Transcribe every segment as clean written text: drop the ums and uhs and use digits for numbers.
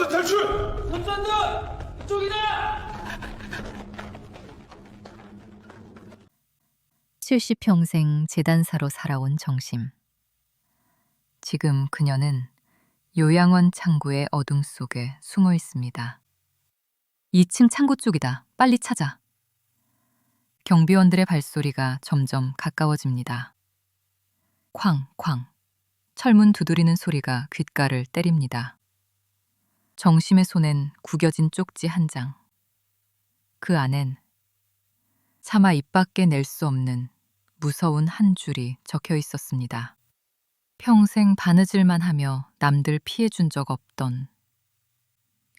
탈출! 선산다! 이쪽이다! 70평생 재단사로 살아온 정심. 지금 그녀는 요양원 창구의 어둠 속에 숨어 있습니다. 2층 창고 쪽이다. 빨리 찾아. 경비원들의 발소리가 점점 가까워집니다. 쾅쾅. 철문 두드리는 소리가 귓가를 때립니다. 정심의 손엔 구겨진 쪽지 한 장. 그 안엔 차마 입 밖에 낼 수 없는 무서운 한 줄이 적혀 있었습니다. 평생 바느질만 하며 남들 피해준 적 없던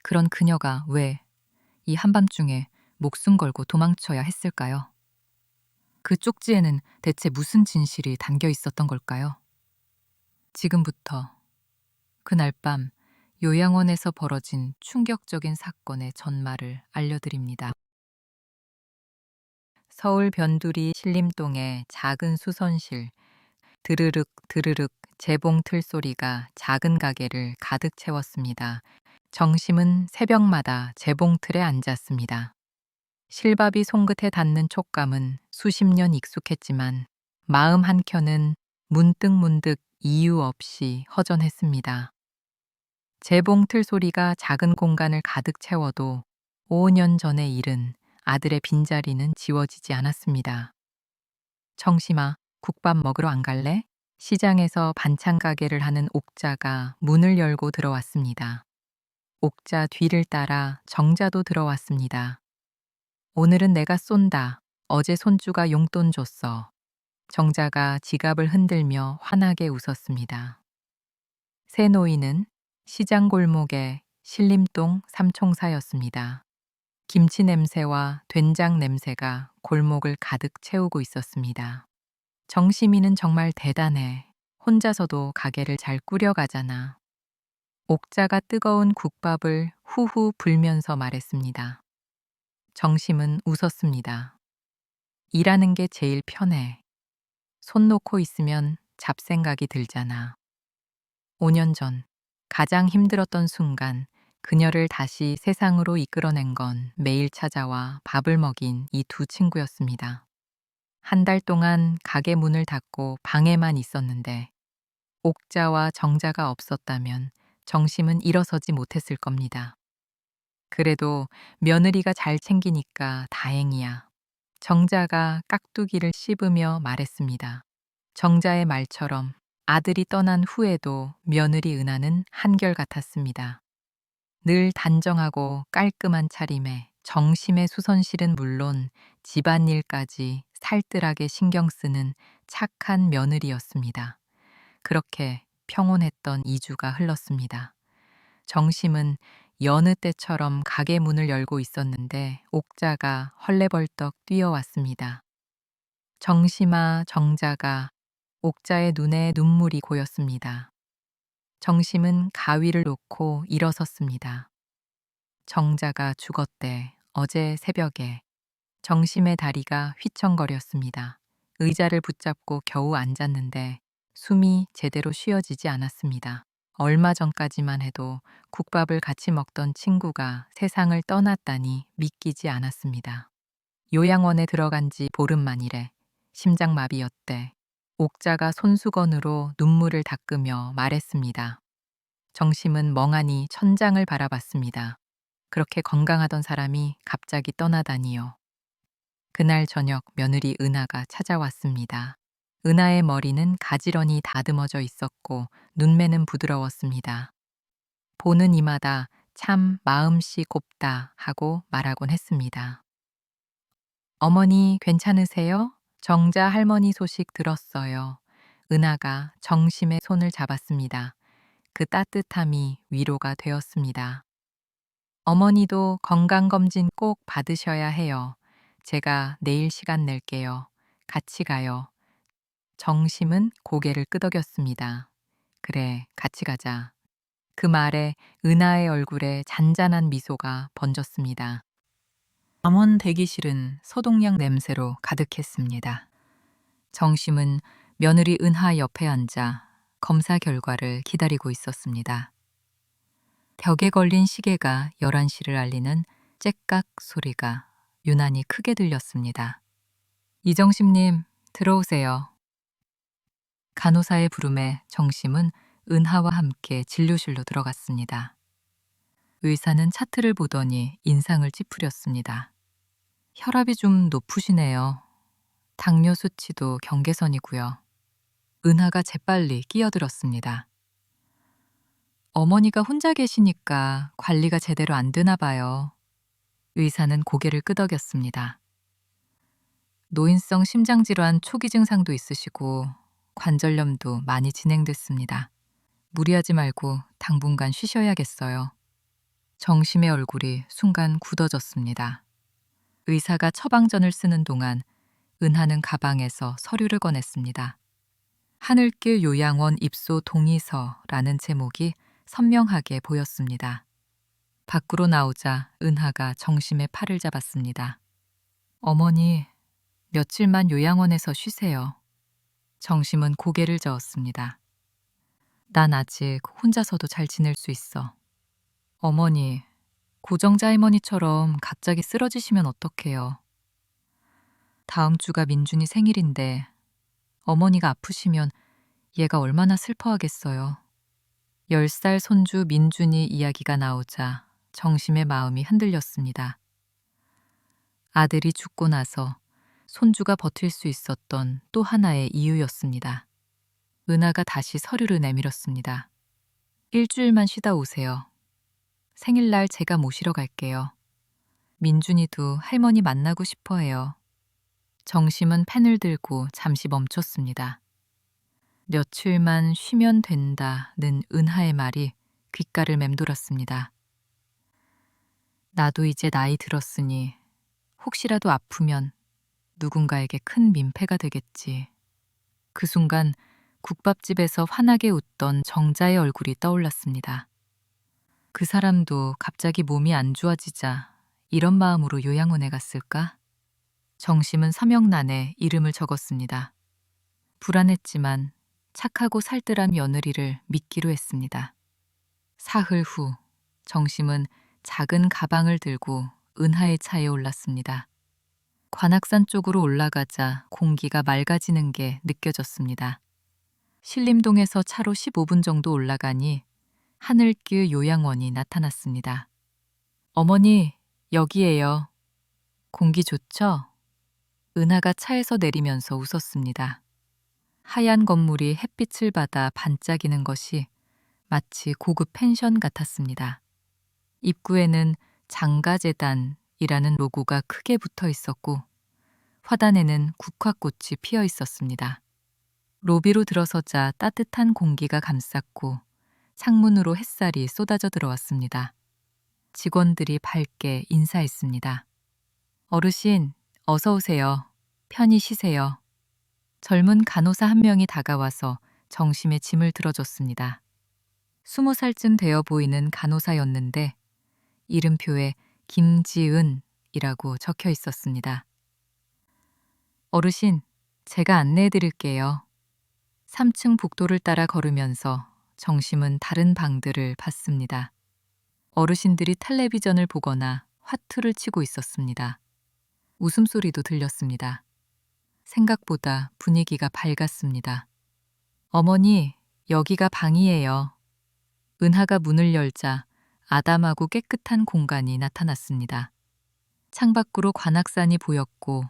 그런 그녀가 왜 이 한밤중에 목숨 걸고 도망쳐야 했을까요? 그 쪽지에는 대체 무슨 진실이 담겨 있었던 걸까요? 지금부터 그날 밤 요양원에서 벌어진 충격적인 사건의 전말을 알려드립니다. 서울 변두리 신림동의 작은 수선실, 드르륵 드르륵 재봉틀 소리가 작은 가게를 가득 채웠습니다. 정심은 새벽마다 재봉틀에 앉았습니다. 실밥이 손끝에 닿는 촉감은 수십 년 익숙했지만 마음 한켠은 문득문득 이유 없이 허전했습니다. 재봉틀 소리가 작은 공간을 가득 채워도 5년 전의 일은 아들의 빈자리는 지워지지 않았습니다. 정심아, 국밥 먹으러 안 갈래? 시장에서 반찬 가게를 하는 옥자가 문을 열고 들어왔습니다. 옥자 뒤를 따라 정자도 들어왔습니다. 오늘은 내가 쏜다. 어제 손주가 용돈 줬어. 정자가 지갑을 흔들며 환하게 웃었습니다. 새 노인은 시장 골목의 신림동 삼총사였습니다. 김치 냄새와 된장 냄새가 골목을 가득 채우고 있었습니다. 정심이는 정말 대단해. 혼자서도 가게를 잘 꾸려가잖아. 옥자가 뜨거운 국밥을 후후 불면서 말했습니다. 정심은 웃었습니다. 일하는 게 제일 편해. 손 놓고 있으면 잡생각이 들잖아. 5년 전 가장 힘들었던 순간 그녀를 다시 세상으로 이끌어낸 건 매일 찾아와 밥을 먹인 이 두 친구였습니다. 한 달 동안 가게 문을 닫고 방에만 있었는데 옥자와 정자가 없었다면 정심은 일어서지 못했을 겁니다. 그래도 며느리가 잘 챙기니까 다행이야. 정자가 깍두기를 씹으며 말했습니다. 정자의 말처럼 아들이 떠난 후에도 며느리 은하는 한결같았습니다. 늘 단정하고 깔끔한 차림에 정심의 수선실은 물론 집안일까지 살뜰하게 신경 쓰는 착한 며느리였습니다. 그렇게 평온했던 2주가 흘렀습니다. 정심은 여느 때처럼 가게 문을 열고 있었는데 옥자가 헐레벌떡 뛰어왔습니다. 정심아, 정자가 옥자의 눈에 눈물이 고였습니다. 정심은 가위를 놓고 일어섰습니다. 정자가 죽었대. 어제 새벽에. 정심의 다리가 휘청거렸습니다. 의자를 붙잡고 겨우 앉았는데 숨이 제대로 쉬어지지 않았습니다. 얼마 전까지만 해도 국밥을 같이 먹던 친구가 세상을 떠났다니 믿기지 않았습니다. 요양원에 들어간 지 보름 만이래. 심장마비였대. 옥자가 손수건으로 눈물을 닦으며 말했습니다. 정심은 멍하니 천장을 바라봤습니다. 그렇게 건강하던 사람이 갑자기 떠나다니요. 그날 저녁 며느리 은하가 찾아왔습니다. 은하의 머리는 가지런히 다듬어져 있었고 눈매는 부드러웠습니다. 보는 이마다 참 마음씨 곱다 하고 말하곤 했습니다. 어머니 괜찮으세요? 정자 할머니 소식 들었어요. 은하가 정심의 손을 잡았습니다. 그 따뜻함이 위로가 되었습니다. 어머니도 건강검진 꼭 받으셔야 해요. 제가 내일 시간 낼게요. 같이 가요. 정심은 고개를 끄덕였습니다. 그래, 같이 가자. 그 말에 은하의 얼굴에 잔잔한 미소가 번졌습니다. 남원 대기실은 소독약 냄새로 가득했습니다. 정심은 며느리 은하 옆에 앉아 검사 결과를 기다리고 있었습니다. 벽에 걸린 시계가 11시를 알리는 째깍 소리가 유난히 크게 들렸습니다. 이정심님, 들어오세요. 간호사의 부름에 정심은 은하와 함께 진료실로 들어갔습니다. 의사는 차트를 보더니 인상을 찌푸렸습니다. 혈압이 좀 높으시네요. 당뇨 수치도 경계선이고요. 은하가 재빨리 끼어들었습니다. 어머니가 혼자 계시니까 관리가 제대로 안 되나 봐요. 의사는 고개를 끄덕였습니다. 노인성 심장질환 초기 증상도 있으시고 관절염도 많이 진행됐습니다. 무리하지 말고 당분간 쉬셔야겠어요. 정심의 얼굴이 순간 굳어졌습니다. 의사가 처방전을 쓰는 동안 은하는 가방에서 서류를 꺼냈습니다. 하늘길 요양원 입소 동의서라는 제목이 선명하게 보였습니다. 밖으로 나오자 은하가 정심의 팔을 잡았습니다. 어머니, 며칠만 요양원에서 쉬세요. 정심은 고개를 저었습니다. 난 아직 혼자서도 잘 지낼 수 있어. 어머니, 고정자 할머니처럼 갑자기 쓰러지시면 어떡해요. 다음 주가 민준이 생일인데 어머니가 아프시면 얘가 얼마나 슬퍼하겠어요. 10살 손주 민준이 이야기가 나오자 정심의 마음이 흔들렸습니다. 아들이 죽고 나서 손주가 버틸 수 있었던 또 하나의 이유였습니다. 은하가 다시 서류를 내밀었습니다. 일주일만 쉬다 오세요. 생일날 제가 모시러 갈게요. 민준이도 할머니 만나고 싶어 해요. 정심은 펜을 들고 잠시 멈췄습니다. 며칠만 쉬면 된다는 은하의 말이 귓가를 맴돌았습니다. 나도 이제 나이 들었으니 혹시라도 아프면 누군가에게 큰 민폐가 되겠지. 그 순간 국밥집에서 환하게 웃던 정자의 얼굴이 떠올랐습니다. 그 사람도 갑자기 몸이 안 좋아지자 이런 마음으로 요양원에 갔을까? 정심은 서명란에 이름을 적었습니다. 불안했지만 착하고 살뜰한 며느리를 믿기로 했습니다. 사흘 후 정심은 작은 가방을 들고 은하의 차에 올랐습니다. 관악산 쪽으로 올라가자 공기가 맑아지는 게 느껴졌습니다. 신림동에서 차로 15분 정도 올라가니 하늘길 요양원이 나타났습니다. 어머니, 여기에요. 공기 좋죠? 은하가 차에서 내리면서 웃었습니다. 하얀 건물이 햇빛을 받아 반짝이는 것이 마치 고급 펜션 같았습니다. 입구에는 장가재단이라는 로고가 크게 붙어 있었고 화단에는 국화꽃이 피어 있었습니다. 로비로 들어서자 따뜻한 공기가 감쌌고 창문으로 햇살이 쏟아져 들어왔습니다. 직원들이 밝게 인사했습니다. 어르신, 어서 오세요. 편히 쉬세요. 젊은 간호사 한 명이 다가와서 정심의 짐을 들어줬습니다. 20살쯤 되어 보이는 간호사였는데 이름표에 김지은이라고 적혀 있었습니다. 어르신, 제가 안내해 드릴게요. 3층 복도를 따라 걸으면서 정심은 다른 방들을 봤습니다. 어르신들이 텔레비전을 보거나 화투를 치고 있었습니다. 웃음소리도 들렸습니다. 생각보다 분위기가 밝았습니다. 어머니, 여기가 방이에요. 은하가 문을 열자 아담하고 깨끗한 공간이 나타났습니다. 창밖으로 관악산이 보였고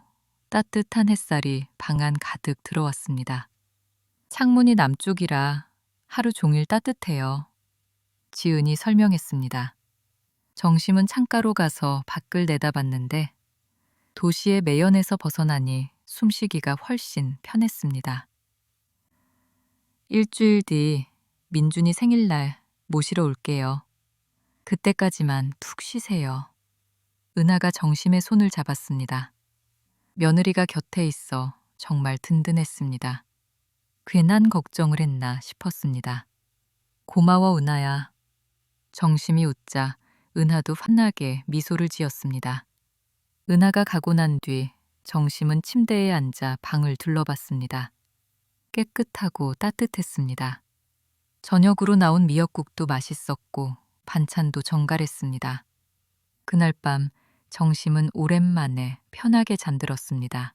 따뜻한 햇살이 방 안 가득 들어왔습니다. 창문이 남쪽이라 하루 종일 따뜻해요. 지은이 설명했습니다. 정심은 창가로 가서 밖을 내다봤는데 도시의 매연에서 벗어나니 숨쉬기가 훨씬 편했습니다. 일주일 뒤 민준이 생일날 모시러 올게요. 그때까지만 푹 쉬세요. 은하가 정심의 손을 잡았습니다. 며느리가 곁에 있어 정말 든든했습니다. 괜한 걱정을 했나 싶었습니다. 고마워 은하야. 정심이 웃자 은하도 환하게 미소를 지었습니다. 은하가 가고 난 뒤 정심은 침대에 앉아 방을 둘러봤습니다. 깨끗하고 따뜻했습니다. 저녁으로 나온 미역국도 맛있었고 반찬도 정갈했습니다. 그날 밤 정심은 오랜만에 편하게 잠들었습니다.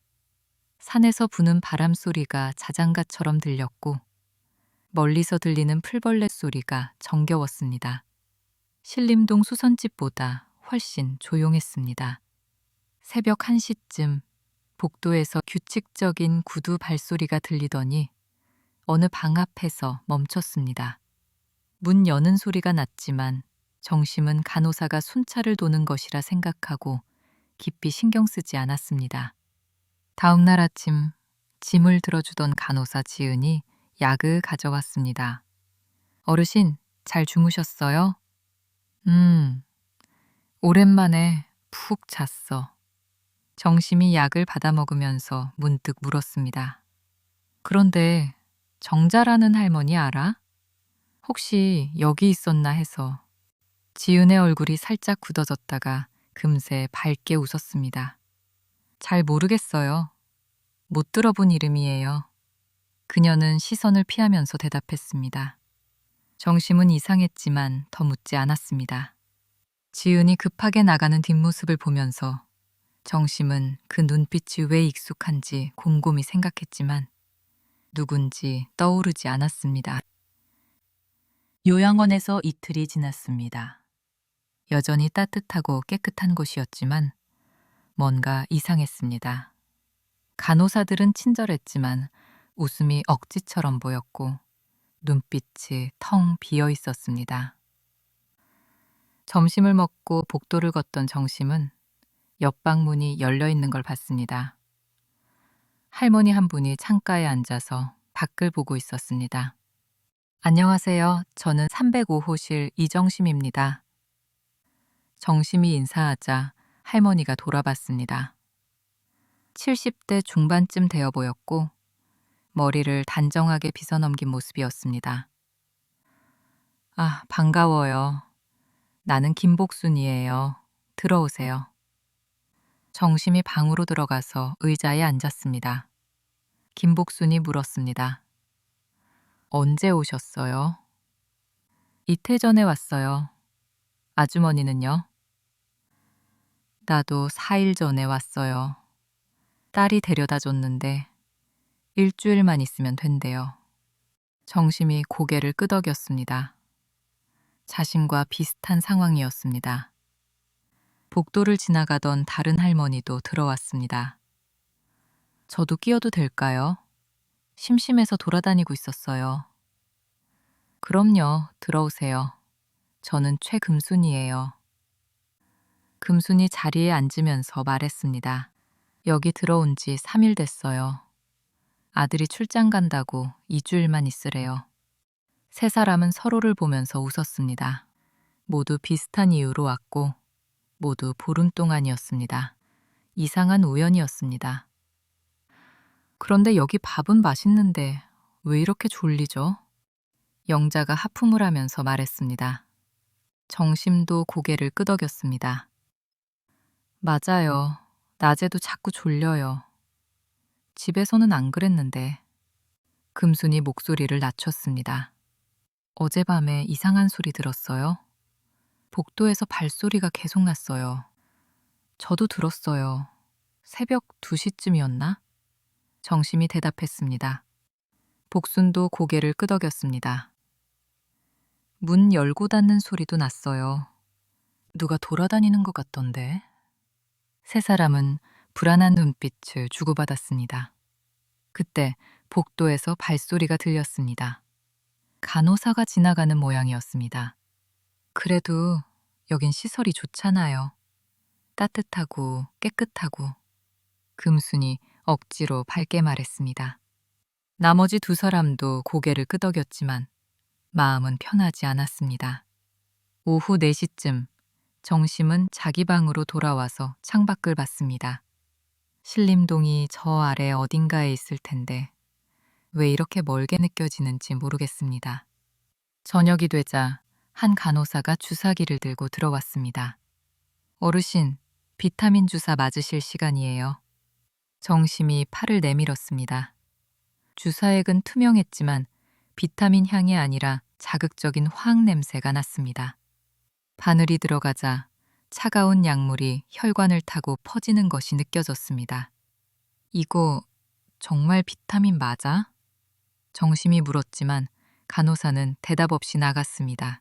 산에서 부는 바람 소리가 자장가처럼 들렸고 멀리서 들리는 풀벌레 소리가 정겨웠습니다. 신림동 수선집보다 훨씬 조용했습니다. 새벽 1시쯤 복도에서 규칙적인 구두 발소리가 들리더니 어느 방 앞에서 멈췄습니다. 문 여는 소리가 났지만 정심은 간호사가 순찰을 도는 것이라 생각하고 깊이 신경 쓰지 않았습니다. 다음 날 아침 짐을 들어주던 간호사 지은이 약을 가져왔습니다. 어르신, 잘 주무셨어요? 오랜만에 푹 잤어. 정심이 약을 받아 먹으면서 문득 물었습니다. 그런데 정자라는 할머니 알아? 혹시 여기 있었나 해서. 지은의 얼굴이 살짝 굳어졌다가 금세 밝게 웃었습니다. 잘 모르겠어요. 못 들어본 이름이에요. 그녀는 시선을 피하면서 대답했습니다. 정심은 이상했지만 더 묻지 않았습니다. 지은이 급하게 나가는 뒷모습을 보면서 정심은 그 눈빛이 왜 익숙한지 곰곰이 생각했지만 누군지 떠오르지 않았습니다. 요양원에서 이틀이 지났습니다. 여전히 따뜻하고 깨끗한 곳이었지만 뭔가 이상했습니다. 간호사들은 친절했지만 웃음이 억지처럼 보였고 눈빛이 텅 비어 있었습니다. 점심을 먹고 복도를 걷던 정심은 옆방 문이 열려 있는 걸 봤습니다. 할머니 한 분이 창가에 앉아서 밖을 보고 있었습니다. 안녕하세요. 저는 305호실 이정심입니다. 정심이 인사하자 할머니가 돌아봤습니다. 70대 중반쯤 되어 보였고 머리를 단정하게 빗어넘긴 모습이었습니다. 아, 반가워요. 나는 김복순이에요. 들어오세요. 정심이 방으로 들어가서 의자에 앉았습니다. 김복순이 물었습니다. 언제 오셨어요? 이틀 전에 왔어요. 아주머니는요? 나도 4일 전에 왔어요. 딸이 데려다 줬는데 일주일만 있으면 된대요. 정심이 고개를 끄덕였습니다. 자신과 비슷한 상황이었습니다. 복도를 지나가던 다른 할머니도 들어왔습니다. 저도 끼어도 될까요? 심심해서 돌아다니고 있었어요. 그럼요, 들어오세요. 저는 최금순이에요. 금순이 자리에 앉으면서 말했습니다. 여기 들어온 지 3일 됐어요. 아들이 출장 간다고 2주일만 있으래요. 세 사람은 서로를 보면서 웃었습니다. 모두 비슷한 이유로 왔고 모두 보름 동안이었습니다. 이상한 우연이었습니다. 그런데 여기 밥은 맛있는데 왜 이렇게 졸리죠? 영자가 하품을 하면서 말했습니다. 정심도 고개를 끄덕였습니다. 맞아요. 낮에도 자꾸 졸려요. 집에서는 안 그랬는데. 금순이 목소리를 낮췄습니다. 어젯밤에 이상한 소리 들었어요? 복도에서 발소리가 계속 났어요. 저도 들었어요. 새벽 2시쯤이었나? 정심이 대답했습니다. 복순도 고개를 끄덕였습니다. 문 열고 닫는 소리도 났어요. 누가 돌아다니는 것 같던데. 세 사람은 불안한 눈빛을 주고받았습니다. 그때 복도에서 발소리가 들렸습니다. 간호사가 지나가는 모양이었습니다. 그래도 여긴 시설이 좋잖아요. 따뜻하고 깨끗하고. 금순이 억지로 밝게 말했습니다. 나머지 두 사람도 고개를 끄덕였지만 마음은 편하지 않았습니다. 오후 4시쯤 정심은 자기 방으로 돌아와서 창밖을 봤습니다. 신림동이 저 아래 어딘가에 있을 텐데 왜 이렇게 멀게 느껴지는지 모르겠습니다. 저녁이 되자 한 간호사가 주사기를 들고 들어왔습니다. 어르신, 비타민 주사 맞으실 시간이에요. 정심이 팔을 내밀었습니다. 주사액은 투명했지만 비타민 향이 아니라 자극적인 화학 냄새가 났습니다. 바늘이 들어가자 차가운 약물이 혈관을 타고 퍼지는 것이 느껴졌습니다. 이거 정말 비타민 맞아? 정심이 물었지만 간호사는 대답 없이 나갔습니다.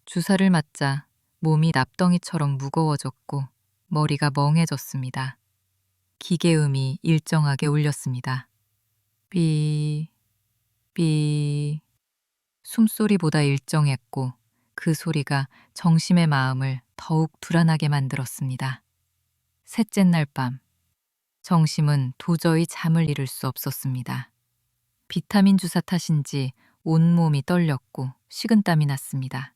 주사를 맞자 몸이 납덩이처럼 무거워졌고 머리가 멍해졌습니다. 기계음이 일정하게 울렸습니다. 삐, 삐. 숨소리보다 일정했고 그 소리가 정심의 마음을 더욱 불안하게 만들었습니다. 셋째 날 밤, 정심은 도저히 잠을 이룰 수 없었습니다. 비타민 주사 탓인지 온몸이 떨렸고 식은땀이 났습니다.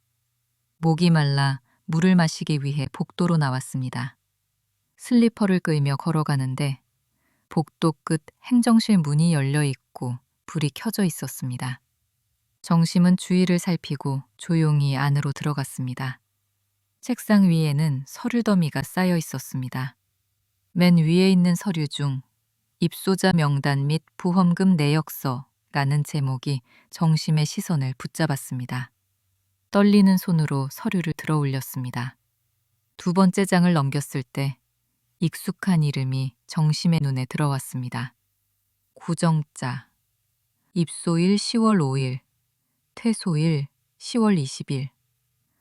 목이 말라 물을 마시기 위해 복도로 나왔습니다. 슬리퍼를 끌며 걸어가는데 복도 끝 행정실 문이 열려 있고 불이 켜져 있었습니다. 정심은 주위를 살피고 조용히 안으로 들어갔습니다. 책상 위에는 서류 더미가 쌓여 있었습니다. 맨 위에 있는 서류 중 입소자 명단 및 보험금 내역서라는 제목이 정심의 시선을 붙잡았습니다. 떨리는 손으로 서류를 들어 올렸습니다. 두 번째 장을 넘겼을 때 익숙한 이름이 정심의 눈에 들어왔습니다. 구정자, 입소일 10월 5일, 퇴소일 10월 20일,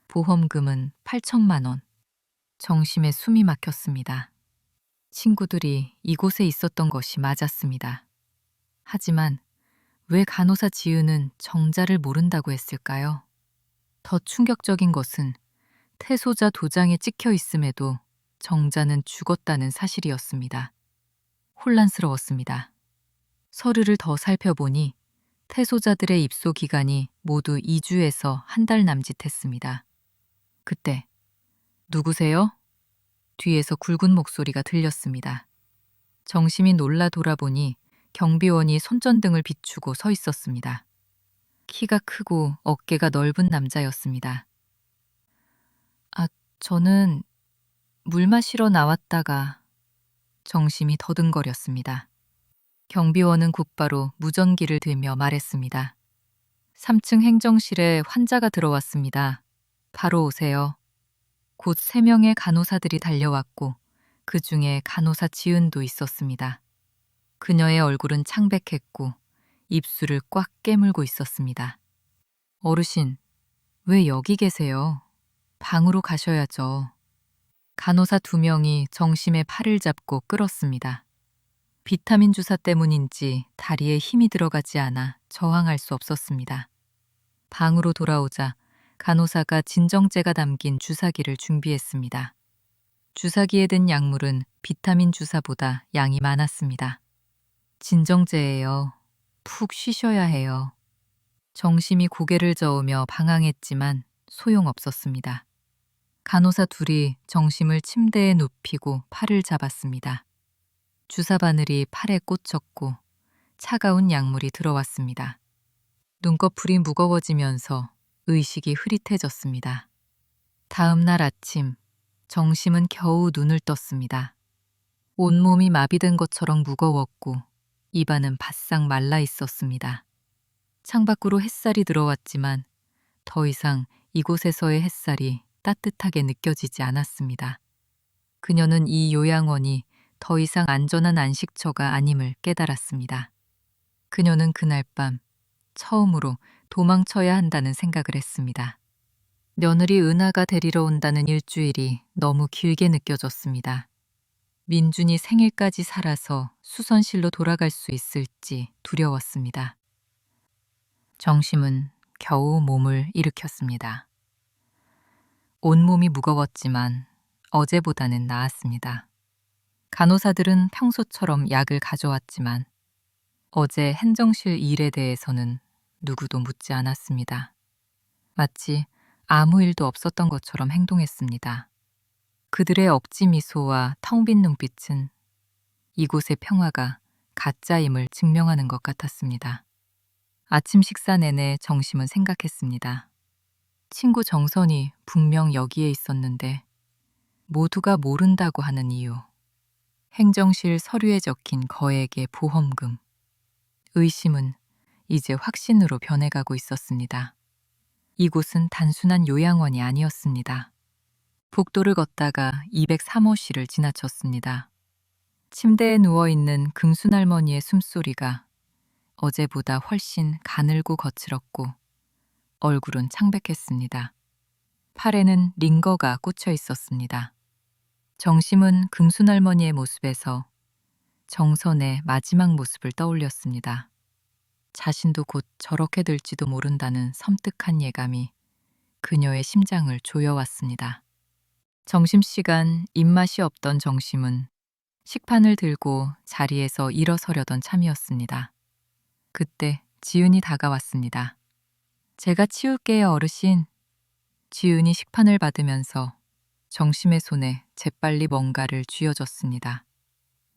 보험금은 8천만 원. 정심의 숨이 막혔습니다. 친구들이 이곳에 있었던 것이 맞았습니다. 하지만 왜 간호사 지은은 정자를 모른다고 했을까요? 더 충격적인 것은 태소자 도장에 찍혀 있음에도 정자는 죽었다는 사실이었습니다. 혼란스러웠습니다. 서류를 더 살펴보니 태소자들의 입소 기간이 모두 2주에서 한 달 남짓했습니다. 그때 누구세요? 뒤에서 굵은 목소리가 들렸습니다. 정심이 놀라 돌아보니 경비원이 손전등을 비추고 서 있었습니다. 키가 크고 어깨가 넓은 남자였습니다. 아, 저는 물 마시러 나왔다가 정심이 더듬거렸습니다. 경비원은 곧바로 무전기를 들며 말했습니다. 3층 행정실에 환자가 들어왔습니다. 바로 오세요. 곧 3명의 간호사들이 달려왔고 그 중에 간호사 지은도 있었습니다. 그녀의 얼굴은 창백했고 입술을 꽉 깨물고 있었습니다. 어르신, 왜 여기 계세요? 방으로 가셔야죠. 간호사 2명이 정심의 팔을 잡고 끌었습니다. 비타민 주사 때문인지 다리에 힘이 들어가지 않아 저항할 수 없었습니다. 방으로 돌아오자 간호사가 진정제가 담긴 주사기를 준비했습니다. 주사기에 든 약물은 비타민 주사보다 양이 많았습니다. 진정제예요. 푹 쉬셔야 해요. 정심이 고개를 저으며 방황했지만 소용없었습니다. 간호사 둘이 정심을 침대에 눕히고 팔을 잡았습니다. 주사 바늘이 팔에 꽂혔고 차가운 약물이 들어왔습니다. 눈꺼풀이 무거워지면서 의식이 흐릿해졌습니다. 다음 날 아침, 정심은 겨우 눈을 떴습니다. 온몸이 마비된 것처럼 무거웠고 입안은 바싹 말라 있었습니다. 창밖으로 햇살이 들어왔지만 더 이상 이곳에서의 햇살이 따뜻하게 느껴지지 않았습니다. 그녀는 이 요양원이 더 이상 안전한 안식처가 아님을 깨달았습니다. 그녀는 그날 밤 처음으로 도망쳐야 한다는 생각을 했습니다. 며느리 은하가 데리러 온다는 일주일이 너무 길게 느껴졌습니다. 민준이 생일까지 살아서 수선실로 돌아갈 수 있을지 두려웠습니다. 정심은 겨우 몸을 일으켰습니다. 온몸이 무거웠지만 어제보다는 나았습니다. 간호사들은 평소처럼 약을 가져왔지만 어제 행정실 일에 대해서는 누구도 묻지 않았습니다. 마치 아무 일도 없었던 것처럼 행동했습니다. 그들의 억지 미소와 텅 빈 눈빛은 이곳의 평화가 가짜임을 증명하는 것 같았습니다. 아침 식사 내내 정심은 생각했습니다. 친구 정선이 분명 여기에 있었는데 모두가 모른다고 하는 이유. 행정실 서류에 적힌 거액의 보험금. 의심은 이제 확신으로 변해가고 있었습니다. 이곳은 단순한 요양원이 아니었습니다. 복도를 걷다가 203호실을 지나쳤습니다. 침대에 누워있는 금순할머니의 숨소리가 어제보다 훨씬 가늘고 거칠었고 얼굴은 창백했습니다. 팔에는 링거가 꽂혀 있었습니다. 정심은 금순할머니의 모습에서 정선의 마지막 모습을 떠올렸습니다. 자신도 곧 저렇게 될지도 모른다는 섬뜩한 예감이 그녀의 심장을 조여왔습니다. 점심시간 입맛이 없던 정심은 식판을 들고 자리에서 일어서려던 참이었습니다. 그때 지은이 다가왔습니다. 제가 치울게요, 어르신. 지은이 식판을 받으면서 정심의 손에 재빨리 뭔가를 쥐어줬습니다.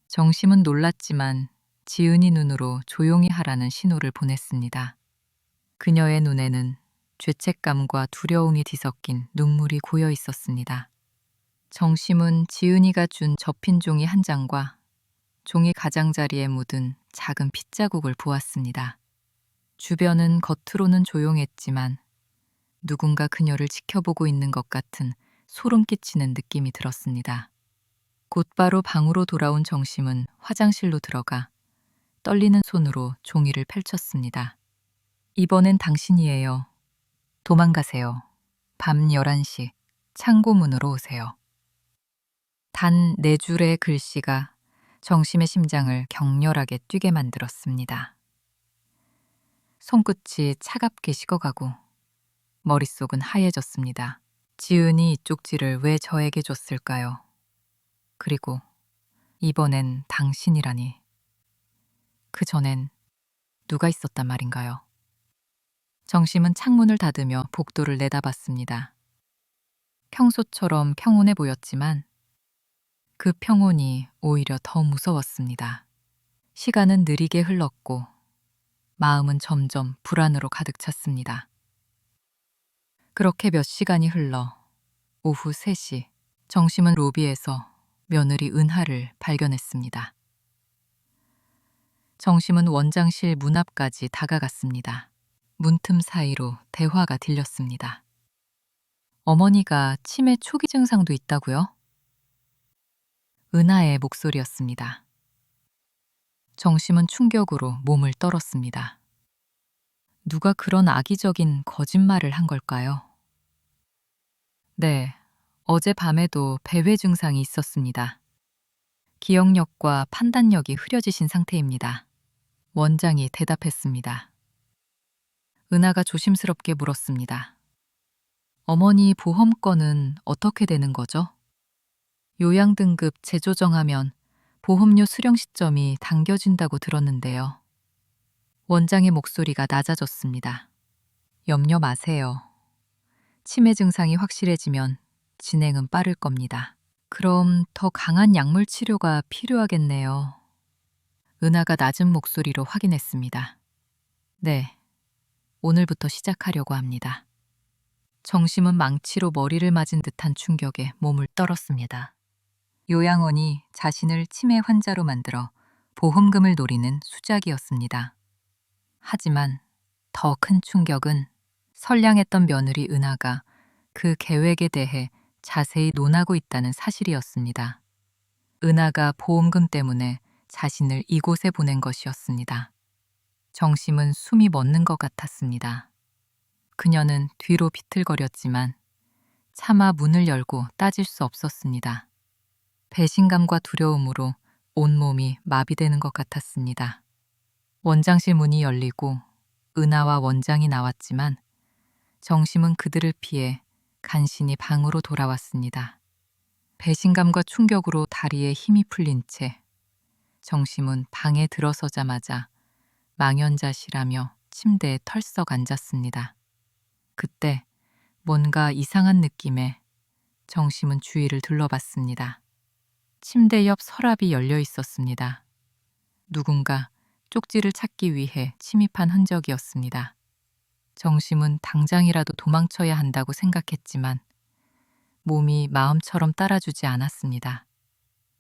정심은 놀랐지만 지은이 눈으로 조용히 하라는 신호를 보냈습니다. 그녀의 눈에는 죄책감과 두려움이 뒤섞인 눈물이 고여 있었습니다. 정심은 지은이가 준 접힌 종이 한 장과 종이 가장자리에 묻은 작은 핏자국을 보았습니다. 주변은 겉으로는 조용했지만 누군가 그녀를 지켜보고 있는 것 같은 소름 끼치는 느낌이 들었습니다. 곧바로 방으로 돌아온 정심은 화장실로 들어가 떨리는 손으로 종이를 펼쳤습니다. 이번엔 당신이에요. 도망가세요. 밤 11시 창고문으로 오세요. 단 4줄의 글씨가 정심의 심장을 격렬하게 뛰게 만들었습니다. 손끝이 차갑게 식어가고 머릿속은 하얘졌습니다. 지은이 이 쪽지를 왜 저에게 줬을까요? 그리고 이번엔 당신이라니. 그 전엔 누가 있었단 말인가요? 정심은 창문을 닫으며 복도를 내다봤습니다. 평소처럼 평온해 보였지만 그 평온이 오히려 더 무서웠습니다. 시간은 느리게 흘렀고 마음은 점점 불안으로 가득 찼습니다. 그렇게 몇 시간이 흘러 오후 3시 정심은 로비에서 며느리 은하를 발견했습니다. 정심은 원장실 문 앞까지 다가갔습니다. 문틈 사이로 대화가 들렸습니다. 어머니가 치매 초기 증상도 있다고요? 은하의 목소리였습니다. 정심은 충격으로 몸을 떨었습니다. 누가 그런 악의적인 거짓말을 한 걸까요? 네, 어젯밤에도 배회 증상이 있었습니다. 기억력과 판단력이 흐려지신 상태입니다. 원장이 대답했습니다. 은하가 조심스럽게 물었습니다. 어머니 보험권은 어떻게 되는 거죠? 요양등급 재조정하면 보험료 수령 시점이 당겨진다고 들었는데요. 원장의 목소리가 낮아졌습니다. 염려 마세요. 치매 증상이 확실해지면 진행은 빠를 겁니다. 그럼 더 강한 약물 치료가 필요하겠네요. 은하가 낮은 목소리로 확인했습니다. 네, 오늘부터 시작하려고 합니다. 정심은 망치로 머리를 맞은 듯한 충격에 몸을 떨었습니다. 요양원이 자신을 치매 환자로 만들어 보험금을 노리는 수작이었습니다. 하지만 더 큰 충격은 선량했던 며느리 은하가 그 계획에 대해 자세히 논하고 있다는 사실이었습니다. 은하가 보험금 때문에 자신을 이곳에 보낸 것이었습니다. 정심은 숨이 멎는 것 같았습니다. 그녀는 뒤로 비틀거렸지만 차마 문을 열고 따질 수 없었습니다. 배신감과 두려움으로 온몸이 마비되는 것 같았습니다. 원장실 문이 열리고 은하와 원장이 나왔지만 정심은 그들을 피해 간신히 방으로 돌아왔습니다. 배신감과 충격으로 다리에 힘이 풀린 채 정심은 방에 들어서자마자 망연자실하며 침대에 털썩 앉았습니다. 그때 뭔가 이상한 느낌에 정심은 주위를 둘러봤습니다. 침대 옆 서랍이 열려 있었습니다. 누군가 쪽지를 찾기 위해 침입한 흔적이었습니다. 정심은 당장이라도 도망쳐야 한다고 생각했지만 몸이 마음처럼 따라주지 않았습니다.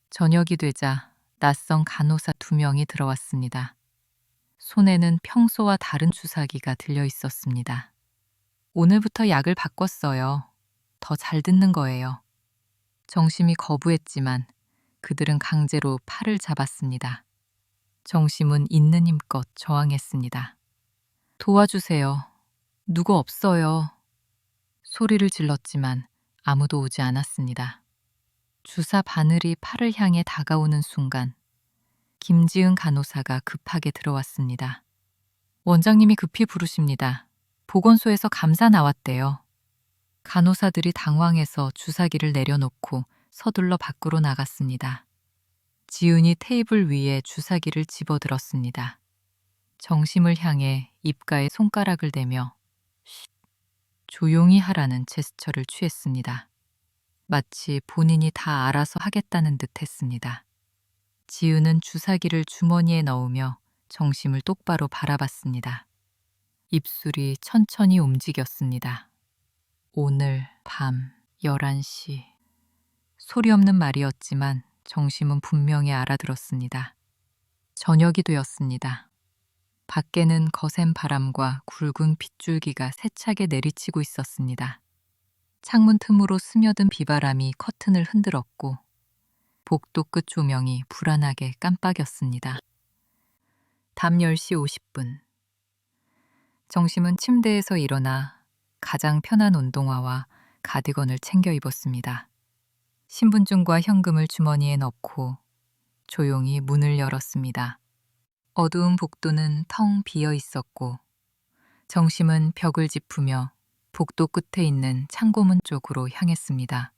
저녁이 되자 낯선 간호사 2명이 들어왔습니다. 손에는 평소와 다른 주사기가 들려 있었습니다. 오늘부터 약을 바꿨어요. 더 잘 듣는 거예요. 정심이 거부했지만 그들은 강제로 팔을 잡았습니다. 정심은 있는 힘껏 저항했습니다. 도와주세요. 누구 없어요. 소리를 질렀지만 아무도 오지 않았습니다. 주사 바늘이 팔을 향해 다가오는 순간 김지은 간호사가 급하게 들어왔습니다. 원장님이 급히 부르십니다. 보건소에서 감사 나왔대요. 간호사들이 당황해서 주사기를 내려놓고 서둘러 밖으로 나갔습니다. 지은이 테이블 위에 주사기를 집어들었습니다. 정심을 향해 입가에 손가락을 대며 쉿, 조용히 하라는 제스처를 취했습니다. 마치 본인이 다 알아서 하겠다는 듯 했습니다. 지은은 주사기를 주머니에 넣으며 정심을 똑바로 바라봤습니다. 입술이 천천히 움직였습니다. 오늘 밤 11시. 소리 없는 말이었지만 정심은 분명히 알아들었습니다. 저녁이 되었습니다. 밖에는 거센 바람과 굵은 빗줄기가 세차게 내리치고 있었습니다. 창문 틈으로 스며든 비바람이 커튼을 흔들었고 복도 끝 조명이 불안하게 깜빡였습니다. 밤 10시 50분. 정심은 침대에서 일어나 가장 편한 운동화와 가디건을 챙겨 입었습니다. 신분증과 현금을 주머니에 넣고 조용히 문을 열었습니다. 어두운 복도는 텅 비어 있었고 정심은 벽을 짚으며 복도 끝에 있는 창고문 쪽으로 향했습니다.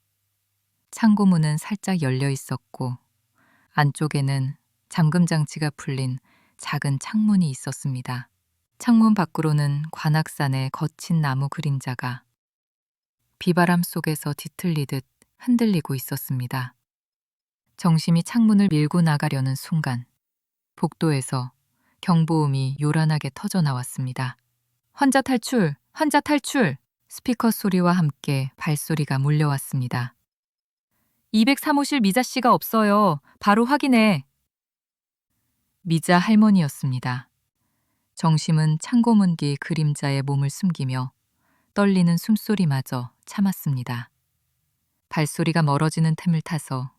창고문은 살짝 열려 있었고 안쪽에는 잠금 장치가 풀린 작은 창문이 있었습니다. 창문 밖으로는 관악산의 거친 나무 그림자가 비바람 속에서 뒤틀리듯 흔들리고 있었습니다. 정심이 창문을 밀고 나가려는 순간 복도에서 경보음이 요란하게 터져 나왔습니다. 환자 탈출! 환자 탈출! 스피커 소리와 함께 발소리가 몰려왔습니다. 203호실 미자 씨가 없어요. 바로 확인해. 미자 할머니였습니다. 정심은 창고문 뒤 그림자에 몸을 숨기며 떨리는 숨소리마저 참았습니다. 발소리가 멀어지는 틈을 타서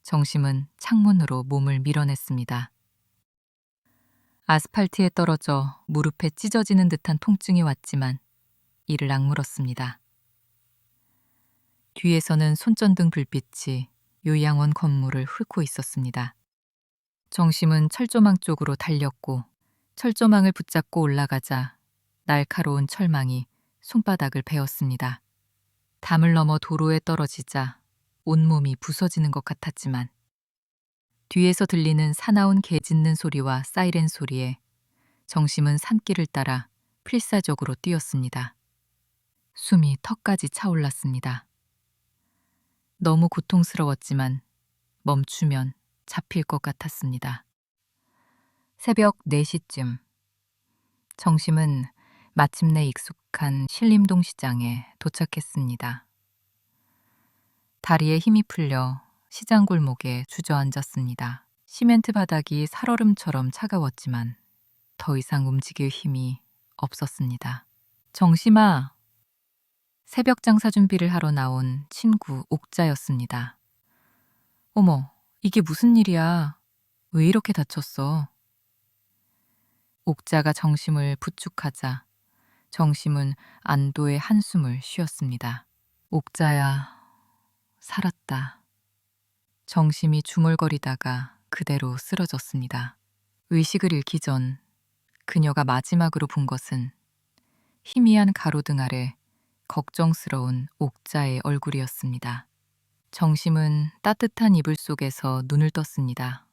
정심은 창문으로 몸을 밀어냈습니다. 아스팔트에 떨어져 무릎에 찢어지는 듯한 통증이 왔지만 이를 악물었습니다. 뒤에서는 손전등 불빛이 요양원 건물을 훑고 있었습니다. 정심은 철조망 쪽으로 달렸고 철조망을 붙잡고 올라가자 날카로운 철망이 손바닥을 베었습니다. 담을 넘어 도로에 떨어지자 온몸이 부서지는 것 같았지만 뒤에서 들리는 사나운 개 짖는 소리와 사이렌 소리에 정심은 산길을 따라 필사적으로 뛰었습니다. 숨이 턱까지 차올랐습니다. 너무 고통스러웠지만 멈추면 잡힐 것 같았습니다. 새벽 4시쯤 정심은 마침내 익숙한 신림동 시장에 도착했습니다. 다리에 힘이 풀려 시장 골목에 주저앉았습니다. 시멘트 바닥이 살얼음처럼 차가웠지만 더 이상 움직일 힘이 없었습니다. 정심아! 새벽 장사 준비를 하러 나온 친구 옥자였습니다. 어머, 이게 무슨 일이야? 왜 이렇게 다쳤어? 옥자가 정심을 부축하자 정심은 안도의 한숨을 쉬었습니다. 옥자야, 살았다. 정심이 중얼거리다가 그대로 쓰러졌습니다. 의식을 잃기 전 그녀가 마지막으로 본 것은 희미한 가로등 아래 걱정스러운 옥자의 얼굴이었습니다. 정심은 따뜻한 이불 속에서 눈을 떴습니다.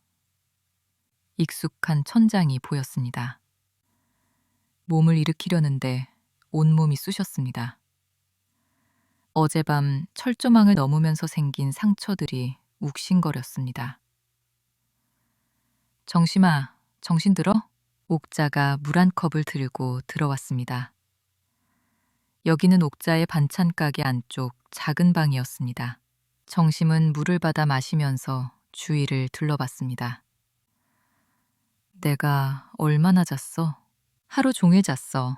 익숙한 천장이 보였습니다. 몸을 일으키려는데 온몸이 쑤셨습니다. 어젯밤 철조망을 넘으면서 생긴 상처들이 욱신거렸습니다. 정심아, 정신 들어? 옥자가 물 한 컵을 들고 들어왔습니다. 여기는 옥자의 반찬 가게 안쪽 작은 방이었습니다. 정심은 물을 받아 마시면서 주위를 둘러봤습니다. 내가 얼마나 잤어? 하루 종일 잤어.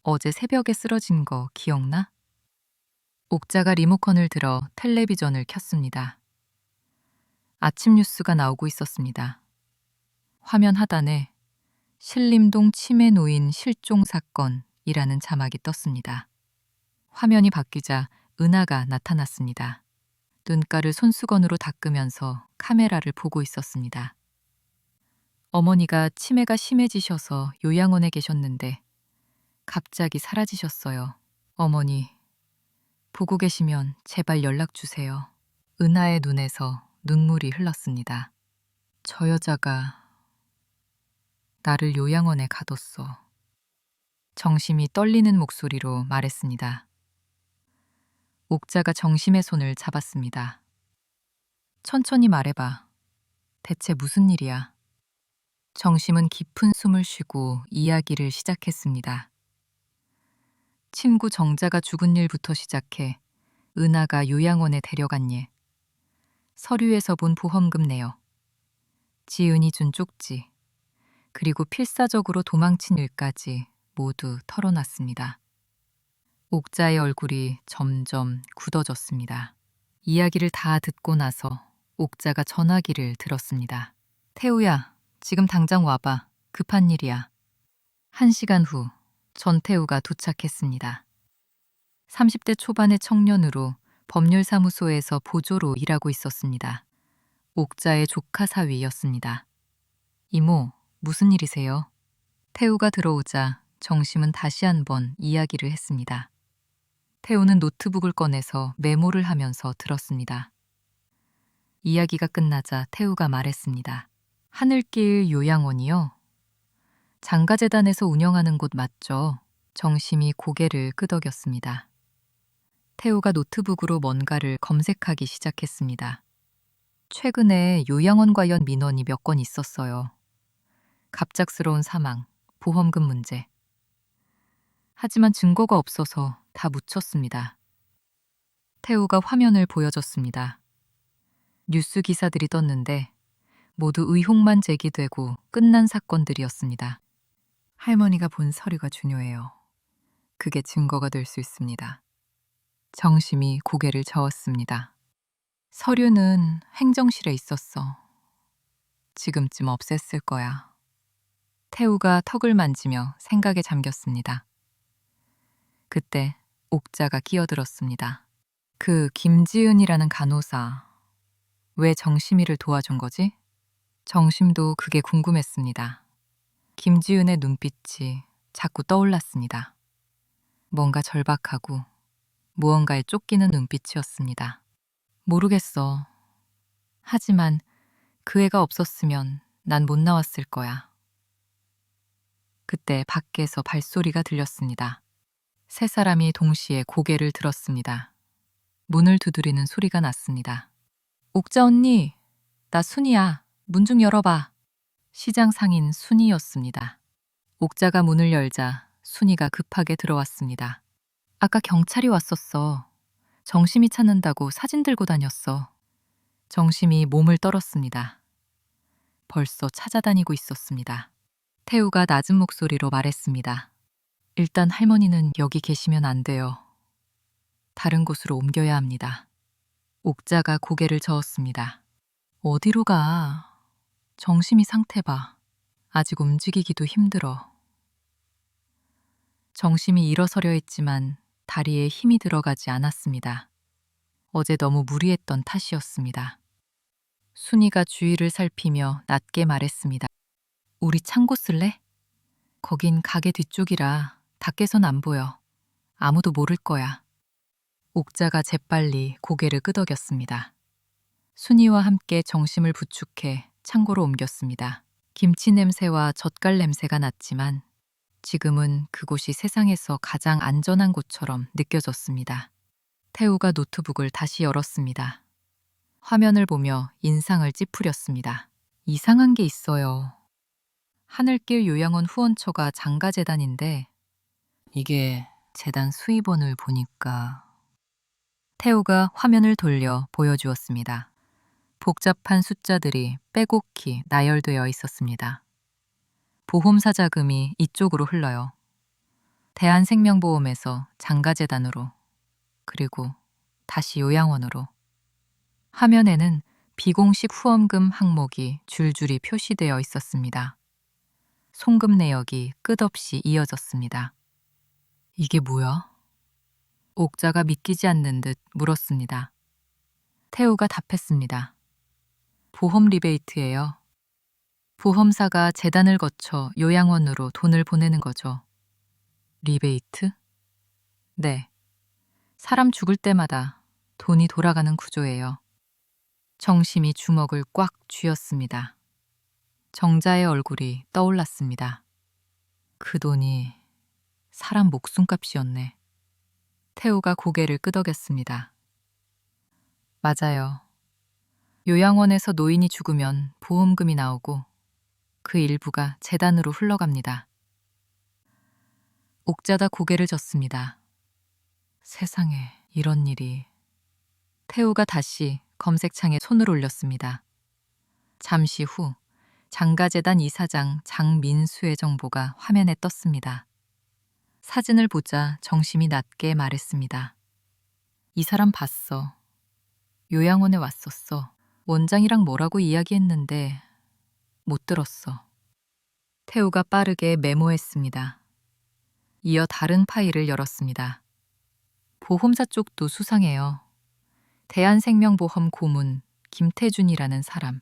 어제 새벽에 쓰러진 거 기억나? 옥자가 리모컨을 들어 텔레비전을 켰습니다. 아침 뉴스가 나오고 있었습니다. 화면 하단에 신림동 치매 노인 실종 사건이라는 자막이 떴습니다. 화면이 바뀌자 은하가 나타났습니다. 눈가를 손수건으로 닦으면서 카메라를 보고 있었습니다. 어머니가 치매가 심해지셔서 요양원에 계셨는데 갑자기 사라지셨어요. 어머니, 보고 계시면 제발 연락 주세요. 은하의 눈에서 눈물이 흘렀습니다. 저 여자가 나를 요양원에 가뒀어. 정심이 떨리는 목소리로 말했습니다. 옥자가 정심의 손을 잡았습니다. 천천히 말해봐. 대체 무슨 일이야? 정심은 깊은 숨을 쉬고 이야기를 시작했습니다. 친구 정자가 죽은 일부터 시작해 은하가 요양원에 데려간 일, 서류에서 본 보험금 내역, 지은이 준 쪽지, 그리고 필사적으로 도망친 일까지 모두 털어놨습니다. 옥자의 얼굴이 점점 굳어졌습니다. 이야기를 다 듣고 나서 옥자가 전화기를 들었습니다. 태우야, 지금 당장 와봐. 급한 일이야. 1시간 후 전태우가 도착했습니다. 30대 초반의 청년으로 법률사무소에서 보조로 일하고 있었습니다. 옥자의 조카 사위였습니다. 이모, 무슨 일이세요? 태우가 들어오자 정심은 다시 한번 이야기를 했습니다. 태우는 노트북을 꺼내서 메모를 하면서 들었습니다. 이야기가 끝나자 태우가 말했습니다. 하늘길 요양원이요? 장가재단에서 운영하는 곳 맞죠? 정심이 고개를 끄덕였습니다. 태우가 노트북으로 뭔가를 검색하기 시작했습니다. 최근에 요양원 관련 민원이 몇 건 있었어요. 갑작스러운 사망, 보험금 문제. 하지만 증거가 없어서 다 묻혔습니다. 태우가 화면을 보여줬습니다. 뉴스 기사들이 떴는데 모두 의혹만 제기되고 끝난 사건들이었습니다. 할머니가 본 서류가 중요해요. 그게 증거가 될 수 있습니다. 정심이 고개를 저었습니다. 서류는 행정실에 있었어. 지금쯤 없앴을 거야. 태우가 턱을 만지며 생각에 잠겼습니다. 그때 옥자가 끼어들었습니다. 그 김지은이라는 간호사, 왜 정심이를 도와준 거지? 정심도 그게 궁금했습니다. 김지은의 눈빛이 자꾸 떠올랐습니다. 뭔가 절박하고 무언가에 쫓기는 눈빛이었습니다. 모르겠어. 하지만 그 애가 없었으면 난 못 나왔을 거야. 그때 밖에서 발소리가 들렸습니다. 세 사람이 동시에 고개를 들었습니다. 문을 두드리는 소리가 났습니다. 옥자 언니, 나 순이야. 문 좀 열어봐. 시장 상인 순이였습니다. 옥자가 문을 열자 순이가 급하게 들어왔습니다. 아까 경찰이 왔었어. 정심이 찾는다고 사진 들고 다녔어. 정심이 몸을 떨었습니다. 벌써 찾아다니고 있었습니다. 태우가 낮은 목소리로 말했습니다. 일단 할머니는 여기 계시면 안 돼요. 다른 곳으로 옮겨야 합니다. 옥자가 고개를 저었습니다. 어디로 가? 정심이 상태 봐. 아직 움직이기도 힘들어. 정심이 일어서려 했지만 다리에 힘이 들어가지 않았습니다. 어제 너무 무리했던 탓이었습니다. 순이가 주위를 살피며 낮게 말했습니다. 우리 창고 쓸래? 거긴 가게 뒤쪽이라 밖에선 안 보여. 아무도 모를 거야. 옥자가 재빨리 고개를 끄덕였습니다. 순이와 함께 정심을 부축해 창고로 옮겼습니다. 김치 냄새와 젓갈 냄새가 났지만 지금은 그곳이 세상에서 가장 안전한 곳처럼 느껴졌습니다. 태우가 노트북을 다시 열었습니다. 화면을 보며 인상을 찌푸렸습니다. 이상한 게 있어요. 하늘길 요양원 후원처가 장가재단인데 이게 재단 수입원을 보니까 태우가 화면을 돌려 보여주었습니다. 복잡한 숫자들이 빼곡히 나열되어 있었습니다. 보험사 자금이 이쪽으로 흘러요. 대한생명보험에서 장가재단으로, 그리고 다시 요양원으로. 화면에는 비공식 후원금 항목이 줄줄이 표시되어 있었습니다. 송금 내역이 끝없이 이어졌습니다. 이게 뭐야? 옥자가 믿기지 않는 듯 물었습니다. 태우가 답했습니다. 보험 리베이트예요. 보험사가 재단을 거쳐 요양원으로 돈을 보내는 거죠. 리베이트? 네. 사람 죽을 때마다 돈이 돌아가는 구조예요. 정심이 주먹을 꽉 쥐었습니다. 정자의 얼굴이 떠올랐습니다. 그 돈이 사람 목숨값이었네. 태우가 고개를 끄덕였습니다. 맞아요. 요양원에서 노인이 죽으면 보험금이 나오고 그 일부가 재단으로 흘러갑니다. 옥자다 고개를 젓습니다. 세상에 이런 일이. 태우가 다시 검색창에 손을 올렸습니다. 잠시 후 장가재단 이사장 장민수의 정보가 화면에 떴습니다. 사진을 보자 정심이 낮게 말했습니다. 이 사람 봤어. 요양원에 왔었어. 원장이랑 뭐라고 이야기했는데 못 들었어. 태우가 빠르게 메모했습니다. 이어 다른 파일을 열었습니다. 보험사 쪽도 수상해요. 대한생명보험 고문 김태준이라는 사람.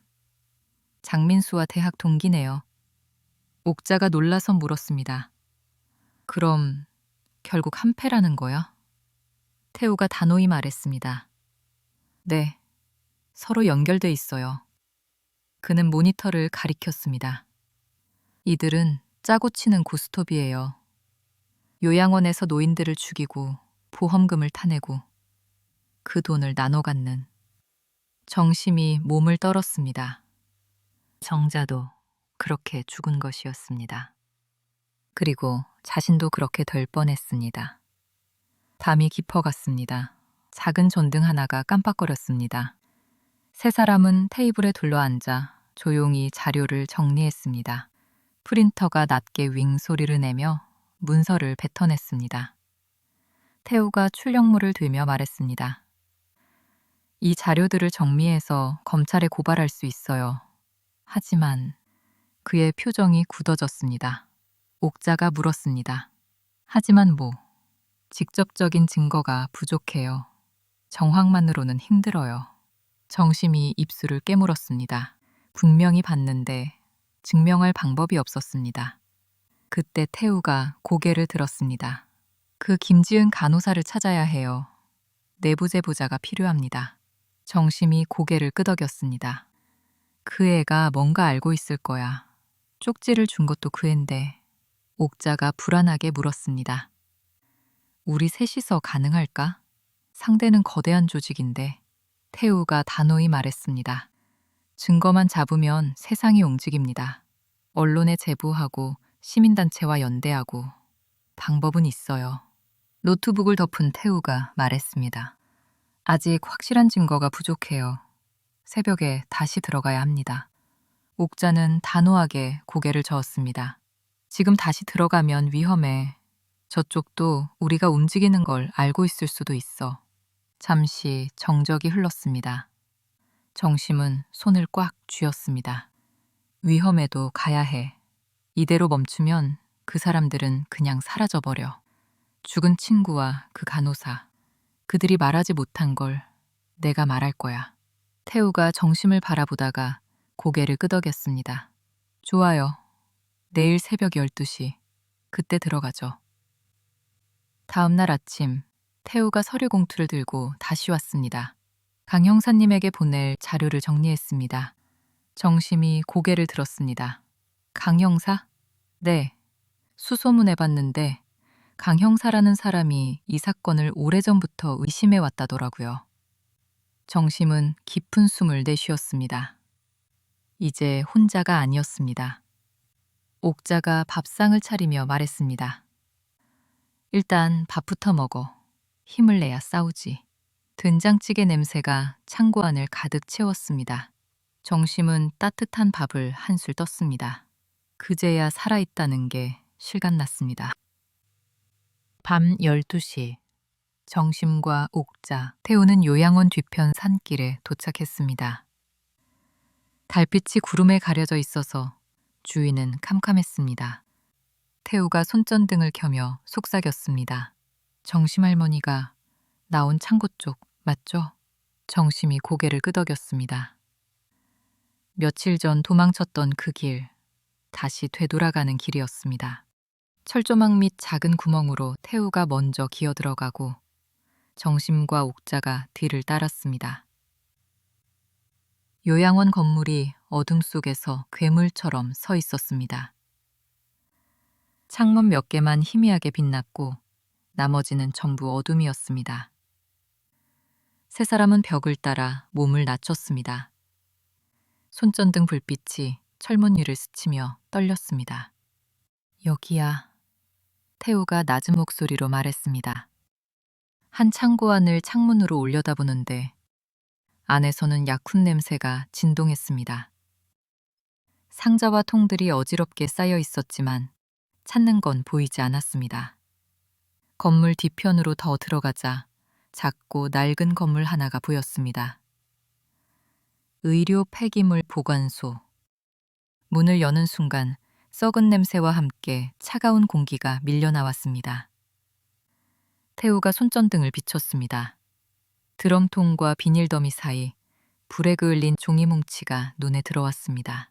장민수와 대학 동기네요. 옥자가 놀라서 물었습니다. 그럼 결국 한패라는 거야? 태우가 단호히 말했습니다. 네, 서로 연결돼 있어요. 그는 모니터를 가리켰습니다. 이들은 짜고 치는 고스톱이에요. 요양원에서 노인들을 죽이고 보험금을 타내고 그 돈을 나눠 갖는. 정심이 몸을 떨었습니다. 정자도 그렇게 죽은 것이었습니다. 그리고 자신도 그렇게 될 뻔했습니다. 밤이 깊어갔습니다. 작은 전등 하나가 깜빡거렸습니다. 세 사람은 테이블에 둘러앉아 조용히 자료를 정리했습니다. 프린터가 낮게 윙 소리를 내며 문서를 뱉어냈습니다. 태우가 출력물을 들며 말했습니다. 이 자료들을 정리해서 검찰에 고발할 수 있어요. 하지만 그의 표정이 굳어졌습니다. 옥자가 물었습니다. 하지만 뭐, 직접적인 증거가 부족해요. 정황만으로는 힘들어요. 정심이 입술을 깨물었습니다. 분명히 봤는데 증명할 방법이 없었습니다. 그때 태우가 고개를 들었습니다. 그 김지은 간호사를 찾아야 해요. 내부 제보자가 필요합니다. 정심이 고개를 끄덕였습니다. 그 애가 뭔가 알고 있을 거야. 쪽지를 준 것도 그 앤데. 옥자가 불안하게 물었습니다. 우리 셋이서 가능할까? 상대는 거대한 조직인데. 태우가 단호히 말했습니다. 증거만 잡으면 세상이 움직입니다. 언론에 제보하고 시민단체와 연대하고 방법은 있어요. 노트북을 덮은 태우가 말했습니다. 아직 확실한 증거가 부족해요. 새벽에 다시 들어가야 합니다. 옥자는 단호하게 고개를 저었습니다. 지금 다시 들어가면 위험해. 저쪽도 우리가 움직이는 걸 알고 있을 수도 있어. 잠시 정적이 흘렀습니다. 정심은 손을 꽉 쥐었습니다. 위험해도 가야 해. 이대로 멈추면 그 사람들은 그냥 사라져버려. 죽은 친구와 그 간호사. 그들이 말하지 못한 걸 내가 말할 거야. 태우가 정심을 바라보다가 고개를 끄덕였습니다. 좋아요. 내일 새벽 12시. 그때 들어가죠. 다음 날 아침 태우가 서류 공투를 들고 다시 왔습니다. 강 형사님에게 보낼 자료를 정리했습니다. 정심이 고개를 들었습니다. 강 형사? 네. 수소문해봤는데 강 형사라는 사람이 이 사건을 오래전부터 의심해 왔다더라고요. 정심은 깊은 숨을 내쉬었습니다. 이제 혼자가 아니었습니다. 옥자가 밥상을 차리며 말했습니다. 일단 밥부터 먹어. 힘을 내야 싸우지. 된장찌개 냄새가 창고 안을 가득 채웠습니다. 정심은 따뜻한 밥을 한술 떴습니다. 그제야 살아있다는 게 실감났습니다. 밤 12시. 정심과 옥자, 태우는 요양원 뒤편 산길에 도착했습니다. 달빛이 구름에 가려져 있어서 주위는 캄캄했습니다. 태우가 손전등을 켜며 속삭였습니다. 정심 할머니가 나온 창고 쪽 맞죠? 정심이 고개를 끄덕였습니다. 며칠 전 도망쳤던 그 길, 다시 되돌아가는 길이었습니다. 철조망 밑 작은 구멍으로 태우가 먼저 기어들어가고 정심과 옥자가 뒤를 따랐습니다. 요양원 건물이 어둠 속에서 괴물처럼 서 있었습니다. 창문 몇 개만 희미하게 빛났고 나머지는 전부 어둠이었습니다. 세 사람은 벽을 따라 몸을 낮췄습니다. 손전등 불빛이 철문 위를 스치며 떨렸습니다. 여기야. 태우가 낮은 목소리로 말했습니다. 한 창고 안을 창문으로 올려다보는데 안에서는 약혼 냄새가 진동했습니다. 상자와 통들이 어지럽게 쌓여 있었지만 찾는 건 보이지 않았습니다. 건물 뒤편으로 더 들어가자 작고 낡은 건물 하나가 보였습니다. 의료 폐기물 보관소. 문을 여는 순간 썩은 냄새와 함께 차가운 공기가 밀려나왔습니다. 태우가 손전등을 비췄습니다. 드럼통과 비닐 더미 사이 불에 그을린 종이 뭉치가 눈에 들어왔습니다.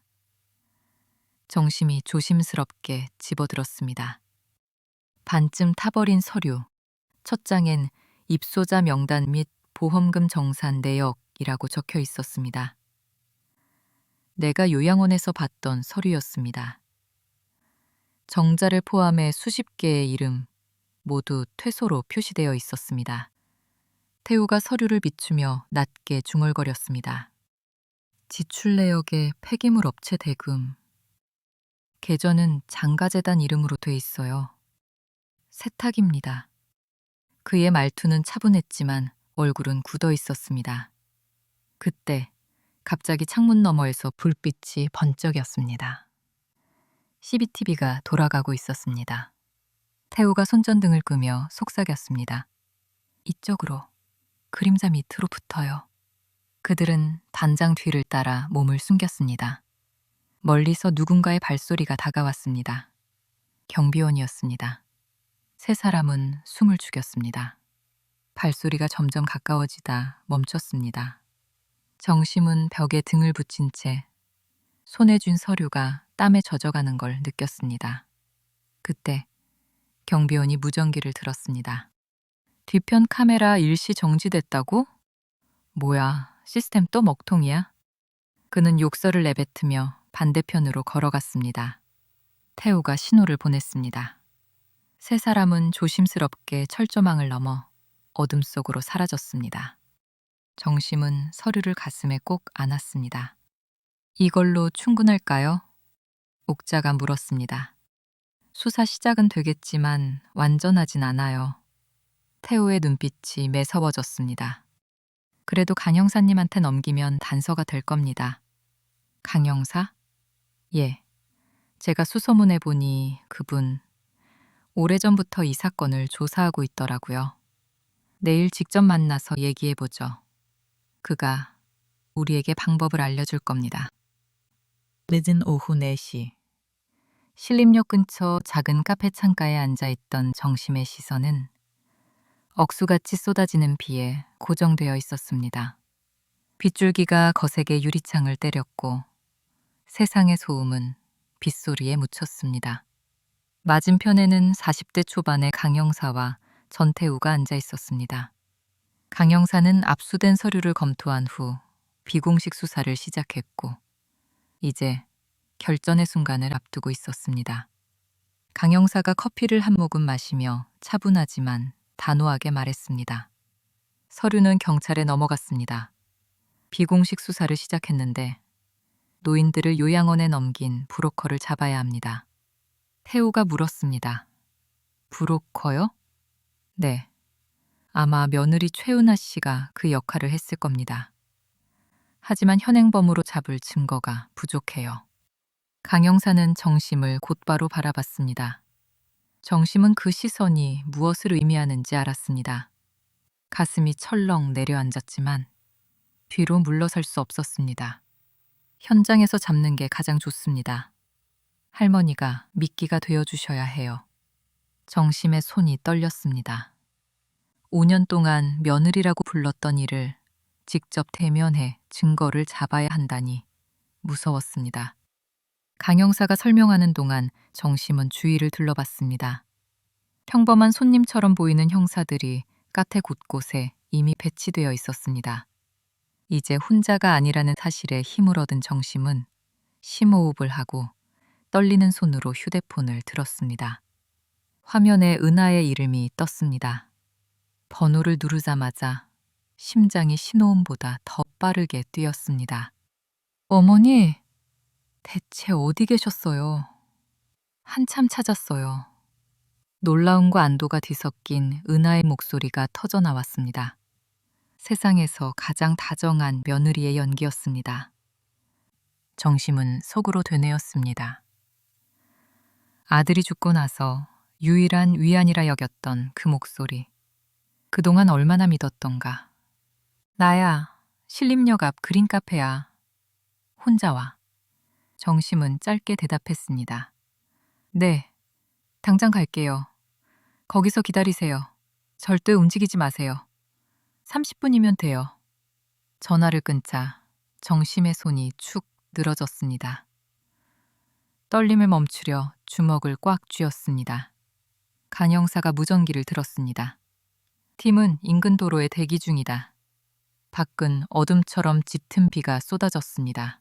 정심이 조심스럽게 집어들었습니다. 반쯤 타버린 서류. 첫 장엔 입소자 명단 및 보험금 정산 내역이라고 적혀 있었습니다. 내가 요양원에서 봤던 서류였습니다. 정자를 포함해 수십 개의 이름, 모두 퇴소로 표시되어 있었습니다. 태우가 서류를 비추며 낮게 중얼거렸습니다. 지출 내역에 폐기물 업체 대금. 계좌는 장가재단 이름으로 돼 있어요. 세탁입니다. 그의 말투는 차분했지만 얼굴은 굳어 있었습니다. 그때 갑자기 창문 너머에서 불빛이 번쩍였습니다. CCTV가 돌아가고 있었습니다. 태우가 손전등을 끄며 속삭였습니다. 이쪽으로, 그림자 밑으로 붙어요. 그들은 단장 뒤를 따라 몸을 숨겼습니다. 멀리서 누군가의 발소리가 다가왔습니다. 경비원이었습니다. 세 사람은 숨을 죽였습니다. 발소리가 점점 가까워지다 멈췄습니다. 정심은 벽에 등을 붙인 채 손에 쥔 서류가 땀에 젖어가는 걸 느꼈습니다. 그때 경비원이 무전기를 들었습니다. 뒤편 카메라 일시 정지됐다고? 뭐야, 시스템 또 먹통이야? 그는 욕설을 내뱉으며 반대편으로 걸어갔습니다. 태우가 신호를 보냈습니다. 세 사람은 조심스럽게 철조망을 넘어 어둠 속으로 사라졌습니다. 정심은 서류를 가슴에 꼭 안았습니다. 이걸로 충분할까요? 옥자가 물었습니다. 수사 시작은 되겠지만 완전하진 않아요. 태우의 눈빛이 매서워졌습니다. 그래도 강 형사님한테 넘기면 단서가 될 겁니다. 강 형사? 예. 제가 수소문해 보니 그분 오래전부터 이 사건을 조사하고 있더라고요. 내일 직접 만나서 얘기해 보죠. 그가 우리에게 방법을 알려줄 겁니다. 늦은 오후 4시. 신림역 근처 작은 카페 창가에 앉아있던 정심의 시선은 억수같이 쏟아지는 비에 고정되어 있었습니다. 빗줄기가 거세게 유리창을 때렸고 세상의 소음은 빗소리에 묻혔습니다. 맞은편에는 40대 초반의 강 형사와 전태우가 앉아 있었습니다. 강 형사는 압수된 서류를 검토한 후 비공식 수사를 시작했고 이제 결전의 순간을 앞두고 있었습니다. 강 형사가 커피를 한 모금 마시며 차분하지만 단호하게 말했습니다. 서류는 경찰에 넘어갔습니다. 비공식 수사를 시작했는데 노인들을 요양원에 넘긴 브로커를 잡아야 합니다. 태우가 물었습니다. 브로커요? 네. 아마 며느리 최은하 씨가 그 역할을 했을 겁니다. 하지만 현행범으로 잡을 증거가 부족해요. 강 형사는 정심을 곧바로 바라봤습니다. 정심은 그 시선이 무엇을 의미하는지 알았습니다. 가슴이 철렁 내려앉았지만 뒤로 물러설 수 없었습니다. 현장에서 잡는 게 가장 좋습니다. 할머니가 미끼가 되어주셔야 해요. 정심의 손이 떨렸습니다. 5년 동안 며느리라고 불렀던 이를 직접 대면해 증거를 잡아야 한다니 무서웠습니다. 강 형사가 설명하는 동안 정심은 주위를 둘러봤습니다. 평범한 손님처럼 보이는 형사들이 카페 곳곳에 이미 배치되어 있었습니다. 이제 혼자가 아니라는 사실에 힘을 얻은 정심은 심호흡을 하고 떨리는 손으로 휴대폰을 들었습니다. 화면에 은하의 이름이 떴습니다. 번호를 누르자마자 심장이 신호음보다 더 빠르게 뛰었습니다. 어머니, 대체 어디 계셨어요? 한참 찾았어요. 놀라움과 안도가 뒤섞인 은하의 목소리가 터져 나왔습니다. 세상에서 가장 다정한 며느리의 연기였습니다. 정심은 속으로 되뇌었습니다. 아들이 죽고 나서 유일한 위안이라 여겼던 그 목소리. 그동안 얼마나 믿었던가. 나야, 신림역 앞 그린카페야. 혼자 와. 정심은 짧게 대답했습니다. 네, 당장 갈게요. 거기서 기다리세요. 절대 움직이지 마세요. 30분이면 돼요. 전화를 끊자 정심의 손이 축 늘어졌습니다. 떨림을 멈추려 주먹을 꽉 쥐었습니다. 간 형사가 무전기를 들었습니다. 팀은 인근 도로에 대기 중이다. 밖은 어둠처럼 짙은 비가 쏟아졌습니다.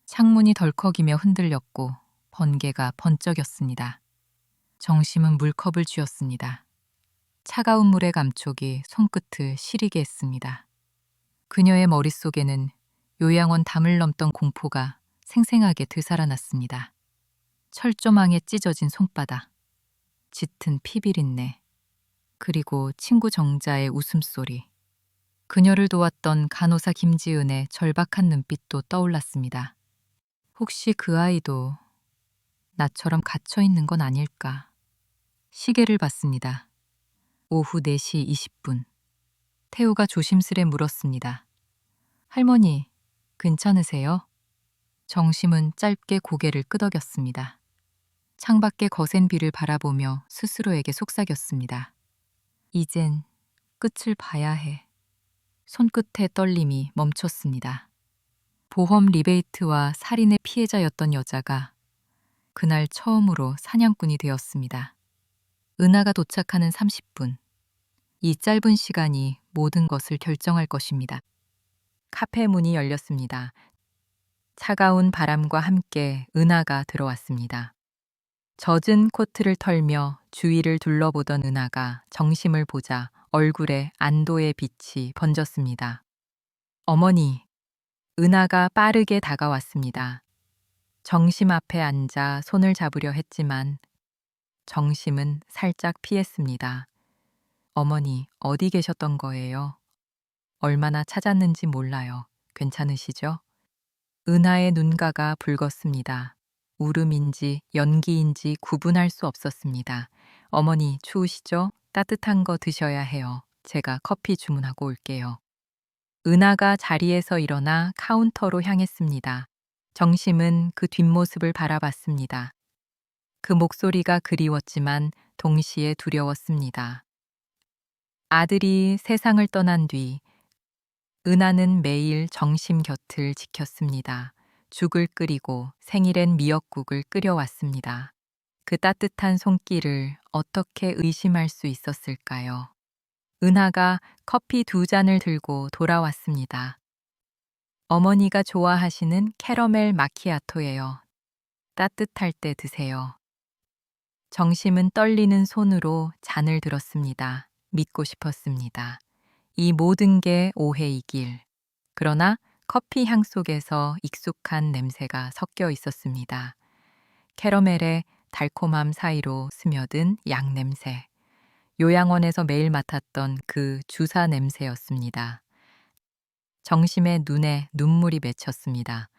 창문이 덜컥이며 흔들렸고 번개가 번쩍였습니다. 정심은 물컵을 쥐었습니다. 차가운 물의 감촉이 손끝을 시리게 했습니다. 그녀의 머릿속에는 요양원 담을 넘던 공포가 생생하게 되살아났습니다. 철조망에 찢어진 손바닥, 짙은 피비린내, 그리고 친구 정자의 웃음소리. 그녀를 도왔던 간호사 김지은의 절박한 눈빛도 떠올랐습니다. 혹시 그 아이도 나처럼 갇혀 있는 건 아닐까? 시계를 봤습니다. 오후 4시 20분. 태우가 조심스레 물었습니다. 할머니, 괜찮으세요? 정심은 짧게 고개를 끄덕였습니다. 창밖의 거센 비를 바라보며 스스로에게 속삭였습니다. 이젠 끝을 봐야 해. 손끝의 떨림이 멈췄습니다. 보험 리베이트와 살인의 피해자였던 여자가 그날 처음으로 사냥꾼이 되었습니다. 은하가 도착하는 30분. 이 짧은 시간이 모든 것을 결정할 것입니다. 카페 문이 열렸습니다. 차가운 바람과 함께 은하가 들어왔습니다. 젖은 코트를 털며 주위를 둘러보던 은하가 정심을 보자 얼굴에 안도의 빛이 번졌습니다. 어머니, 은하가 빠르게 다가왔습니다. 정심 앞에 앉아 손을 잡으려 했지만 정심은 살짝 피했습니다. 어머니, 어디 계셨던 거예요? 얼마나 찾았는지 몰라요. 괜찮으시죠? 은하의 눈가가 붉었습니다. 울음인지 연기인지 구분할 수 없었습니다. 어머니, 추우시죠? 따뜻한 거 드셔야 해요. 제가 커피 주문하고 올게요. 은하가 자리에서 일어나 카운터로 향했습니다. 정심은 그 뒷모습을 바라봤습니다. 그 목소리가 그리웠지만 동시에 두려웠습니다. 아들이 세상을 떠난 뒤 은하는 매일 정심 곁을 지켰습니다. 죽을 끓이고 생일엔 미역국을 끓여왔습니다. 그 따뜻한 손길을 어떻게 의심할 수 있었을까요? 은하가 커피 2잔을 들고 돌아왔습니다. 어머니가 좋아하시는 캐러멜 마키아토예요. 따뜻할 때 드세요. 정심은 떨리는 손으로 잔을 들었습니다. 믿고 싶었습니다. 이 모든 게 오해이길. 그러나 커피 향 속에서 익숙한 냄새가 섞여 있었습니다. 캐러멜의 달콤함 사이로 스며든 양 냄새. 요양원에서 매일 맡았던 그 주사 냄새였습니다. 정심의 눈에 눈물이 맺혔습니다.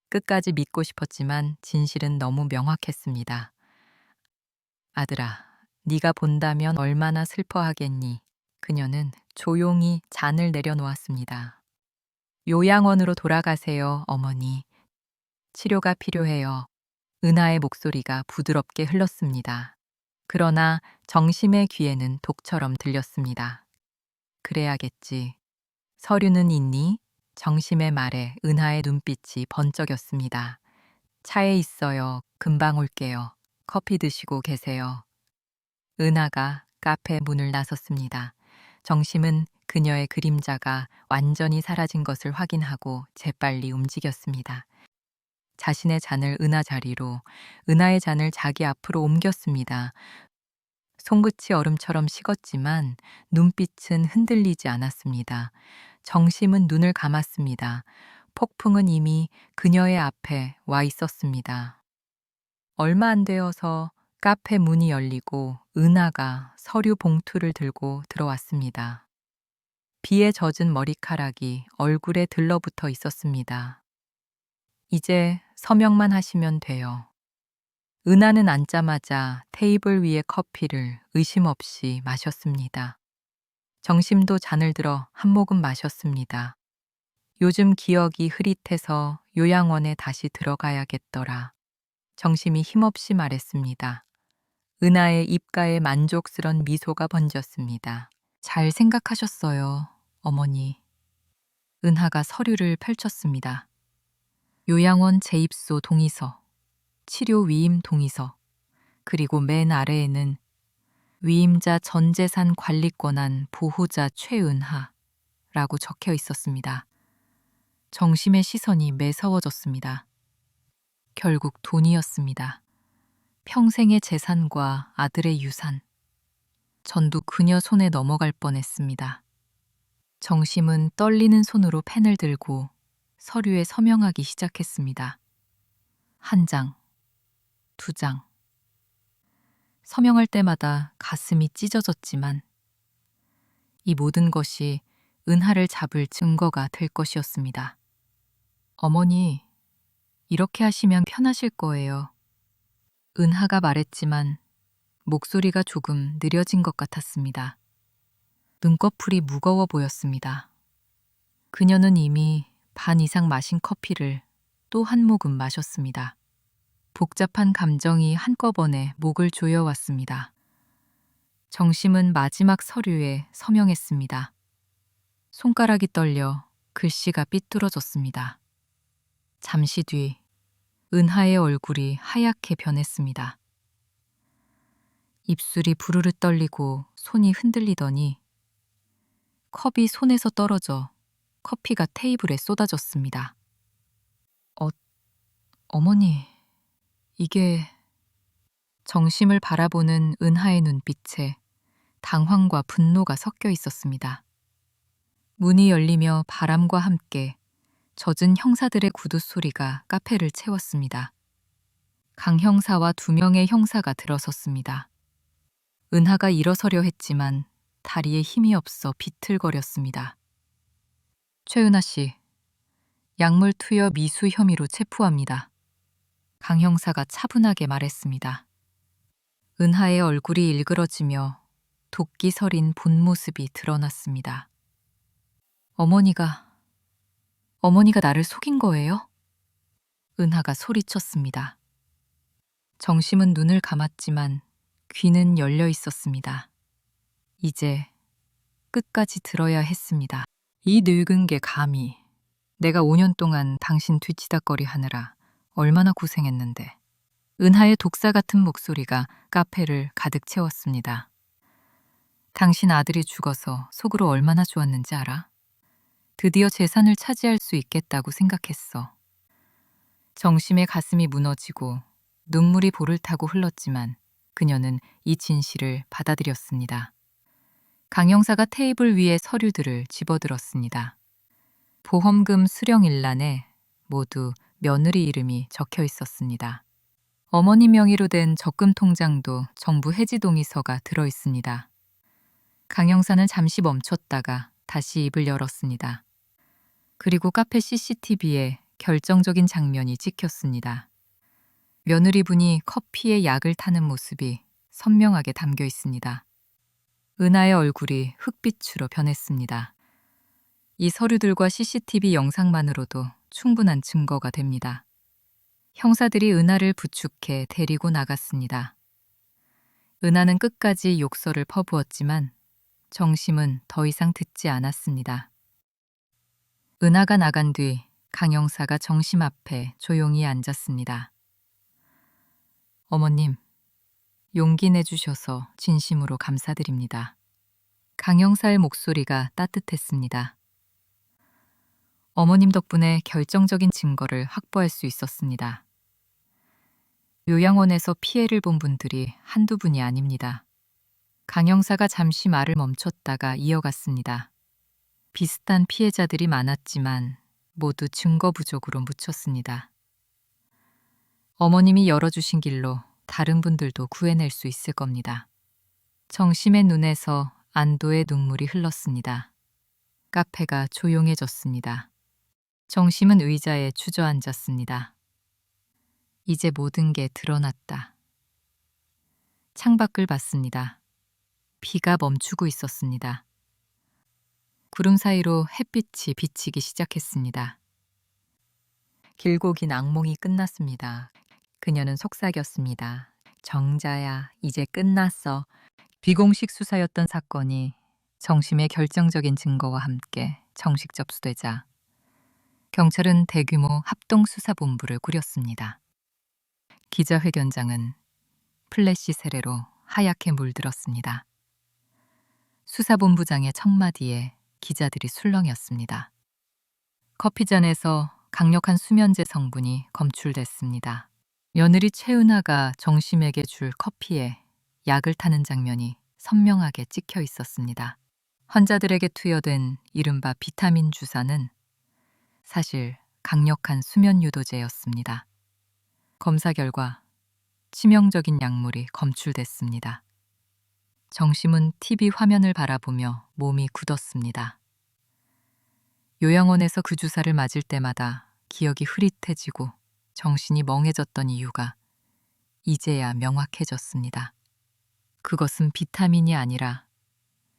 끝까지 믿고 싶었지만 진실은 너무 명확했습니다. 아들아, 네가 본다면 얼마나 슬퍼하겠니? 그녀는 조용히 잔을 내려놓았습니다. 요양원으로 돌아가세요, 어머니. 치료가 필요해요. 은하의 목소리가 부드럽게 흘렀습니다. 그러나 정심의 귀에는 독처럼 들렸습니다. 그래야겠지. 서류는 있니? 정심의 말에 은하의 눈빛이 번쩍였습니다. 차에 있어요. 금방 올게요. 커피 드시고 계세요. 은하가 카페 문을 나섰습니다. 정심은 그녀의 그림자가 완전히 사라진 것을 확인하고 재빨리 움직였습니다. 자신의 잔을 은하 자리로, 은하의 잔을 자기 앞으로 옮겼습니다. 손끝이 얼음처럼 식었지만 눈빛은 흔들리지 않았습니다. 정심은 눈을 감았습니다. 폭풍은 이미 그녀의 앞에 와 있었습니다. 얼마 안 되어서 카페 문이 열리고 은하가 서류 봉투를 들고 들어왔습니다. 비에 젖은 머리카락이 얼굴에 들러붙어 있었습니다. 이제 서명만 하시면 돼요. 은하는 앉자마자 테이블 위의 커피를 의심 없이 마셨습니다. 정심도 잔을 들어 한 모금 마셨습니다. 요즘 기억이 흐릿해서 요양원에 다시 들어가야겠더라. 정심이 힘없이 말했습니다. 은하의 입가에 만족스런 미소가 번졌습니다. 잘 생각하셨어요, 어머니. 은하가 서류를 펼쳤습니다. 요양원 재입소 동의서, 치료 위임 동의서, 그리고 맨 아래에는 위임자 전재산 관리권한 보호자 최은하라고 적혀 있었습니다. 정심의 시선이 매서워졌습니다. 결국 돈이었습니다. 평생의 재산과 아들의 유산. 전부 그녀 손에 넘어갈 뻔했습니다. 정심은 떨리는 손으로 펜을 들고 서류에 서명하기 시작했습니다. 한 장, 두 장. 서명할 때마다 가슴이 찢어졌지만 이 모든 것이 은하를 잡을 증거가 될 것이었습니다. 어머니, 이렇게 하시면 편하실 거예요. 은하가 말했지만 목소리가 조금 느려진 것 같았습니다. 눈꺼풀이 무거워 보였습니다. 그녀는 이미 반 이상 마신 커피를 또 한 모금 마셨습니다. 복잡한 감정이 한꺼번에 목을 조여왔습니다. 정심은 마지막 서류에 서명했습니다. 손가락이 떨려 글씨가 삐뚤어졌습니다. 잠시 뒤 은하의 얼굴이 하얗게 변했습니다. 입술이 부르르 떨리고 손이 흔들리더니 컵이 손에서 떨어져 커피가 테이블에 쏟아졌습니다. 어머니, 이게... 정심을 바라보는 은하의 눈빛에 당황과 분노가 섞여 있었습니다. 문이 열리며 바람과 함께 젖은 형사들의 구두 소리가 카페를 채웠습니다. 강 형사와 두 명의 형사가 들어섰습니다. 은하가 일어서려 했지만 다리에 힘이 없어 비틀거렸습니다. 최은하 씨, 약물 투여 미수 혐의로 체포합니다. 강 형사가 차분하게 말했습니다. 은하의 얼굴이 일그러지며 도끼 서린 본 모습이 드러났습니다. 어머니가 나를 속인 거예요? 은하가 소리쳤습니다. 정심은 눈을 감았지만 귀는 열려 있었습니다. 이제 끝까지 들어야 했습니다. 이 늙은 게 감히 내가 5년 동안 당신 뒤치다꺼리 하느라 얼마나 고생했는데. 은하의 독사 같은 목소리가 카페를 가득 채웠습니다. 당신 아들이 죽어서 속으로 얼마나 좋았는지 알아? 드디어 재산을 차지할 수 있겠다고 생각했어. 정심의 가슴이 무너지고 눈물이 볼을 타고 흘렀지만 그녀는 이 진실을 받아들였습니다. 강 형사가 테이블 위에 서류들을 집어들었습니다. 보험금 수령 일란에 모두 며느리 이름이 적혀 있었습니다. 어머니 명의로 된 적금 통장도 정부 해지 동의서가 들어 있습니다. 강 형사는 잠시 멈췄다가 다시 입을 열었습니다. 그리고 카페 CCTV에 결정적인 장면이 찍혔습니다. 며느리분이 커피에 약을 타는 모습이 선명하게 담겨 있습니다. 은하의 얼굴이 흑빛으로 변했습니다. 이 서류들과 CCTV 영상만으로도 충분한 증거가 됩니다. 형사들이 은하를 부축해 데리고 나갔습니다. 은하는 끝까지 욕설을 퍼부었지만 정심은 더 이상 듣지 않았습니다. 은하가 나간 뒤 강 형사가 정심 앞에 조용히 앉았습니다. 어머님, 용기 내주셔서 진심으로 감사드립니다. 강 형사의 목소리가 따뜻했습니다. 어머님 덕분에 결정적인 증거를 확보할 수 있었습니다. 요양원에서 피해를 본 분들이 한두 분이 아닙니다. 강 형사가 잠시 말을 멈췄다가 이어갔습니다. 비슷한 피해자들이 많았지만 모두 증거 부족으로 묻혔습니다. 어머님이 열어주신 길로 다른 분들도 구해낼 수 있을 겁니다. 정심의 눈에서 안도의 눈물이 흘렀습니다. 카페가 조용해졌습니다. 정심은 의자에 주저앉았습니다. 이제 모든 게 드러났다. 창밖을 봤습니다. 비가 멈추고 있었습니다. 구름 사이로 햇빛이 비치기 시작했습니다. 길고 긴 악몽이 끝났습니다. 그녀는 속삭였습니다. 정자야, 이제 끝났어. 비공식 수사였던 사건이 정심의 결정적인 증거와 함께 정식 접수되자 경찰은 대규모 합동수사본부를 꾸렸습니다. 기자회견장은 플래시 세례로 하얗게 물들었습니다. 수사본부장의 첫마디에 기자들이 술렁였습니다. 커피잔에서 강력한 수면제 성분이 검출됐습니다. 며느리 최은하가 정심에게 줄 커피에 약을 타는 장면이 선명하게 찍혀 있었습니다. 환자들에게 투여된 이른바 비타민 주사는 사실 강력한 수면 유도제였습니다. 검사 결과 치명적인 약물이 검출됐습니다. 정심은 TV 화면을 바라보며 몸이 굳었습니다. 요양원에서 그 주사를 맞을 때마다 기억이 흐릿해지고 정신이 멍해졌던 이유가 이제야 명확해졌습니다. 그것은 비타민이 아니라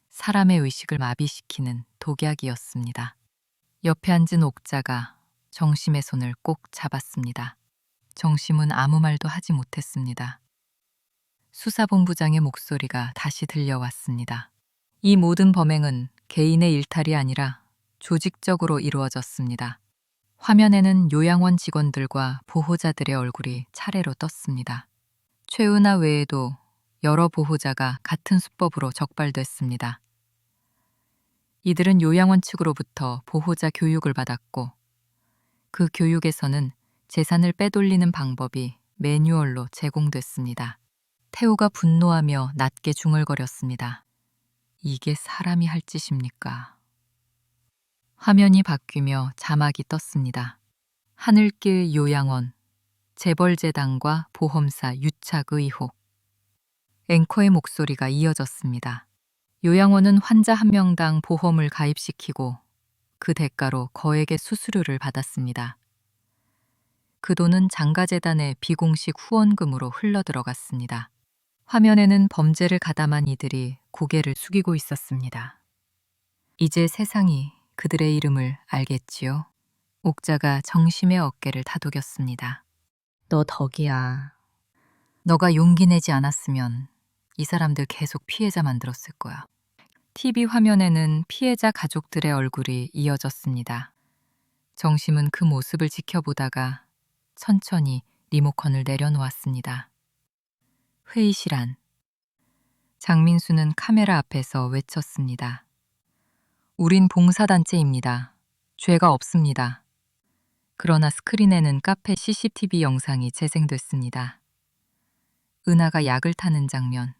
사람의 의식을 마비시키는 독약이었습니다. 옆에 앉은 옥자가 정심의 손을 꼭 잡았습니다. 정심은 아무 말도 하지 못했습니다. 수사본부장의 목소리가 다시 들려왔습니다. 이 모든 범행은 개인의 일탈이 아니라 조직적으로 이루어졌습니다. 화면에는 요양원 직원들과 보호자들의 얼굴이 차례로 떴습니다. 최은하 외에도 여러 보호자가 같은 수법으로 적발됐습니다. 이들은 요양원 측으로부터 보호자 교육을 받았고 그 교육에서는 재산을 빼돌리는 방법이 매뉴얼로 제공됐습니다. 태우가 분노하며 낮게 중얼거렸습니다. 이게 사람이 할 짓입니까? 화면이 바뀌며 자막이 떴습니다. 하늘길 요양원, 재벌재단과 보험사 유착 의혹. 앵커의 목소리가 이어졌습니다. 요양원은 환자 한 명당 보험을 가입시키고 그 대가로 거액의 수수료를 받았습니다. 그 돈은 장가재단의 비공식 후원금으로 흘러들어갔습니다. 화면에는 범죄를 가담한 이들이 고개를 숙이고 있었습니다. 이제 세상이 그들의 이름을 알겠지요? 옥자가 정심의 어깨를 다독였습니다. 너 덕이야. 너가 용기 내지 않았으면 이 사람들 계속 피해자 만들었을 거야. TV 화면에는 피해자 가족들의 얼굴이 이어졌습니다. 정심은 그 모습을 지켜보다가 천천히 리모컨을 내려놓았습니다. 회의실 안. 장민수는 카메라 앞에서 외쳤습니다. 우린 봉사단체입니다. 죄가 없습니다. 그러나 스크린에는 카페 CCTV 영상이 재생됐습니다. 은하가 약을 타는 장면,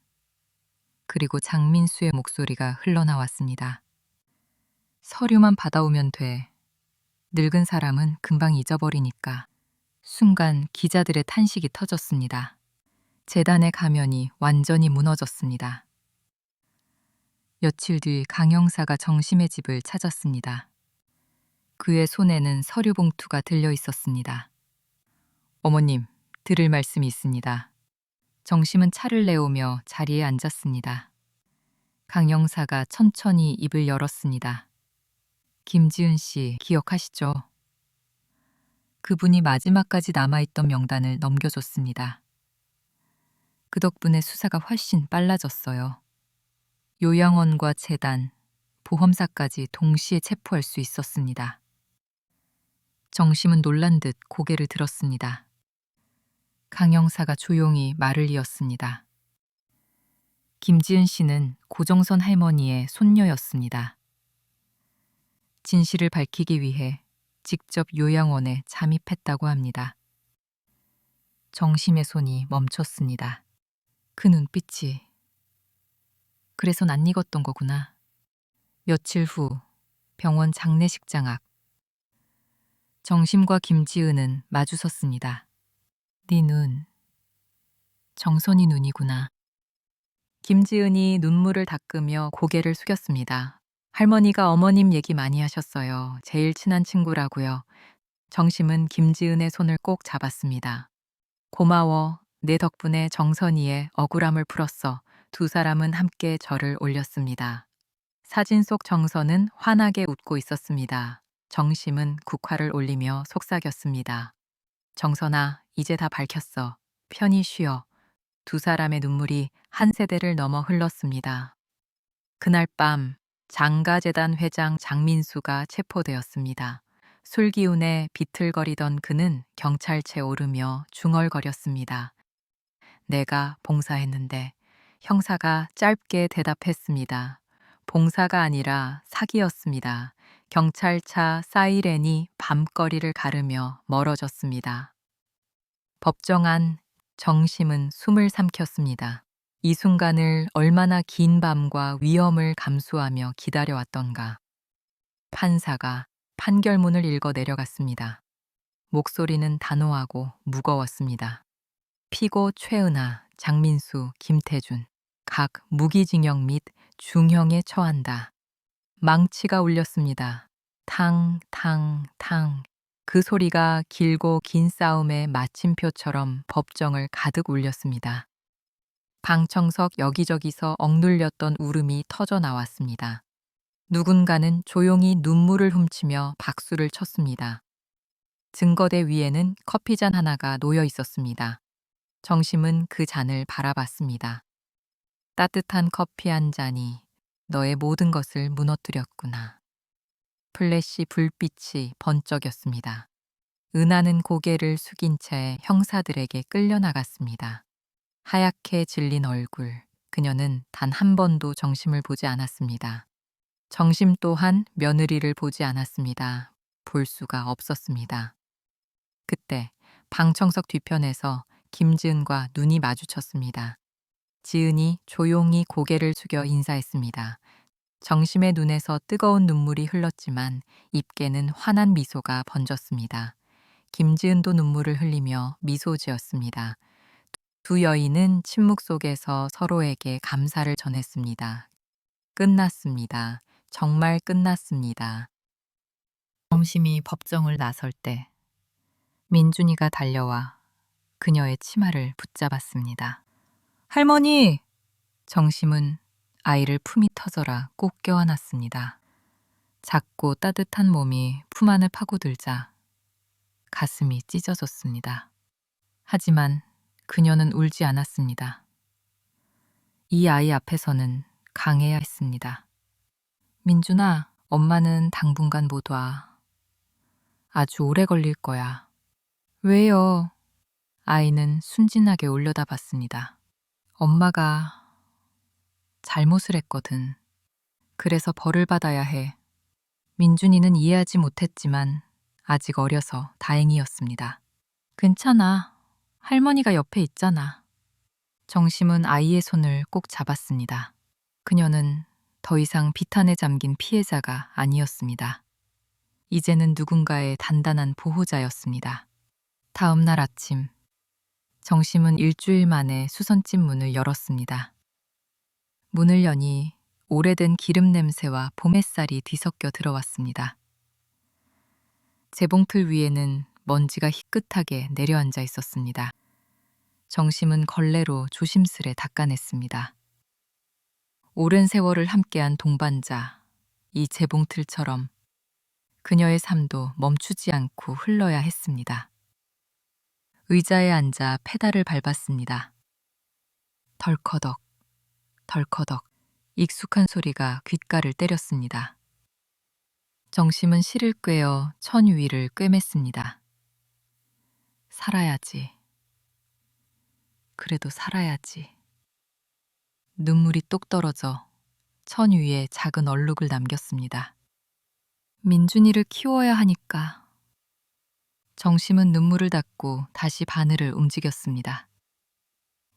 그리고 장민수의 목소리가 흘러나왔습니다. 서류만 받아오면 돼. 늙은 사람은 금방 잊어버리니까. 순간 기자들의 탄식이 터졌습니다. 재단의 가면이 완전히 무너졌습니다. 며칠 뒤 강 형사가 정심의 집을 찾았습니다. 그의 손에는 서류 봉투가 들려 있었습니다. 어머님, 드릴 말씀이 있습니다. 정심은 차를 내오며 자리에 앉았습니다. 강 영사가 천천히 입을 열었습니다. 김지은 씨 기억하시죠? 그분이 마지막까지 남아있던 명단을 넘겨줬습니다. 그 덕분에 수사가 훨씬 빨라졌어요. 요양원과 재단, 보험사까지 동시에 체포할 수 있었습니다. 정심은 놀란 듯 고개를 들었습니다. 강 영사가 조용히 말을 이었습니다. 김지은 씨는 고정선 할머니의 손녀였습니다. 진실을 밝히기 위해 직접 요양원에 잠입했다고 합니다. 정심의 손이 멈췄습니다. 그 눈빛이 그래서 낯익었던 거구나. 며칠 후 병원 장례식장 앞 정심과 김지은은 마주섰습니다. 네 눈, 정선이 눈이구나. 김지은이 눈물을 닦으며 고개를 숙였습니다. 할머니가 어머님 얘기 많이 하셨어요. 제일 친한 친구라고요. 정심은 김지은의 손을 꼭 잡았습니다. 고마워. 내 덕분에 정선이의 억울함을 풀었어. 두 사람은 함께 절을 올렸습니다. 사진 속 정선은 환하게 웃고 있었습니다. 정심은 국화를 올리며 속삭였습니다. 정선아, 이제 다 밝혔어. 편히 쉬어. 두 사람의 눈물이 한 세대를 넘어 흘렀습니다. 그날 밤 장가재단 회장 장민수가 체포되었습니다. 술 기운에 비틀거리던 그는 경찰차에 오르며 중얼거렸습니다. 내가 봉사했는데 형사가 짧게 대답했습니다. 봉사가 아니라 사기였습니다. 경찰차 사이렌이 밤거리를 가르며 멀어졌습니다. 법정 안 정심은 숨을 삼켰습니다. 이 순간을 얼마나 긴 밤과 위험을 감수하며 기다려왔던가. 판사가 판결문을 읽어 내려갔습니다. 목소리는 단호하고 무거웠습니다. 피고 최은하, 장민수, 김태준 각 무기징역 및 중형에 처한다. 망치가 울렸습니다. 탕, 탕, 탕. 그 소리가 길고 긴 싸움의 마침표처럼 법정을 가득 울렸습니다. 방청석 여기저기서 억눌렸던 울음이 터져 나왔습니다. 누군가는 조용히 눈물을 훔치며 박수를 쳤습니다. 증거대 위에는 커피잔 하나가 놓여 있었습니다. 정심은 그 잔을 바라봤습니다. 따뜻한 커피 한 잔이 너의 모든 것을 무너뜨렸구나. 플래시 불빛이 번쩍였습니다. 은하는 고개를 숙인 채 형사들에게 끌려나갔습니다. 하얗게 질린 얼굴, 그녀는 단 한 번도 정심을 보지 않았습니다. 정심 또한 며느리를 보지 않았습니다. 볼 수가 없었습니다. 그때 방청석 뒤편에서 김지은과 눈이 마주쳤습니다. 지은이 조용히 고개를 숙여 인사했습니다. 정심의 눈에서 뜨거운 눈물이 흘렀지만 입계는 환한 미소가 번졌습니다. 김지은도 눈물을 흘리며 미소 지었습니다. 두 여인은 침묵 속에서 서로에게 감사를 전했습니다. 끝났습니다. 정말 끝났습니다. 정심이 법정을 나설 때 민준이가 달려와 그녀의 치마를 붙잡았습니다. 할머니! 정심은 아이를 품이 터져라 꼭 껴안았습니다. 작고 따뜻한 몸이 품 안을 파고들자 가슴이 찢어졌습니다. 하지만 그녀는 울지 않았습니다. 이 아이 앞에서는 강해야 했습니다. 민준아, 엄마는 당분간 못 와. 아주 오래 걸릴 거야. 왜요? 아이는 순진하게 올려다봤습니다. 엄마가 잘못을 했거든. 그래서 벌을 받아야 해. 민준이는 이해하지 못했지만 아직 어려서 다행이었습니다. 괜찮아. 할머니가 옆에 있잖아. 정심은 아이의 손을 꼭 잡았습니다. 그녀는 더 이상 비탄에 잠긴 피해자가 아니었습니다. 이제는 누군가의 단단한 보호자였습니다. 다음 날 아침, 정심은 일주일 만에 수선집 문을 열었습니다. 문을 여니 오래된 기름 냄새와 봄 햇살이 뒤섞여 들어왔습니다. 재봉틀 위에는 먼지가 희끗하게 내려앉아 있었습니다. 정심은 걸레로 조심스레 닦아냈습니다. 오랜 세월을 함께한 동반자, 이 재봉틀처럼 그녀의 삶도 멈추지 않고 흘러야 했습니다. 의자에 앉아 페달을 밟았습니다. 덜커덕, 덜커덕, 익숙한 소리가 귓가를 때렸습니다. 정심은 실을 꿰어 천 위를 꿰맸습니다. 살아야지. 그래도 살아야지. 눈물이 똑 떨어져 천 위에 작은 얼룩을 남겼습니다. 민준이를 키워야 하니까. 정심은 눈물을 닦고 다시 바늘을 움직였습니다.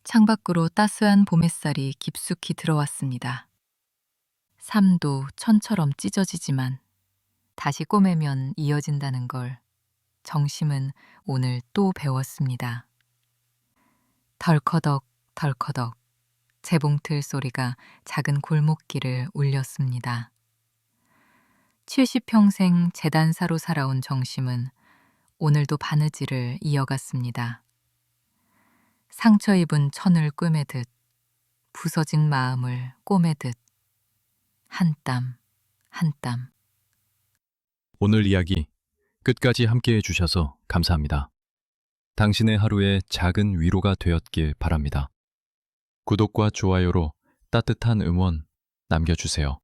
창밖으로 따스한 봄 햇살이 깊숙이 들어왔습니다. 삶도 천처럼 찢어지지만 다시 꼬매면 이어진다는 걸 정심은 오늘 또 배웠습니다. 덜커덕 덜커덕 재봉틀 소리가 작은 골목길을 울렸습니다. 70평생 재단사로 살아온 정심은 오늘도 바느질을 이어갔습니다. 상처 입은 천을 꿰매듯 부서진 마음을 꼬매듯 한 땀 한 땀. 오늘 이야기 끝까지 함께해 주셔서 감사합니다. 당신의 하루에 작은 위로가 되었길 바랍니다. 구독과 좋아요로 따뜻한 응원 남겨주세요.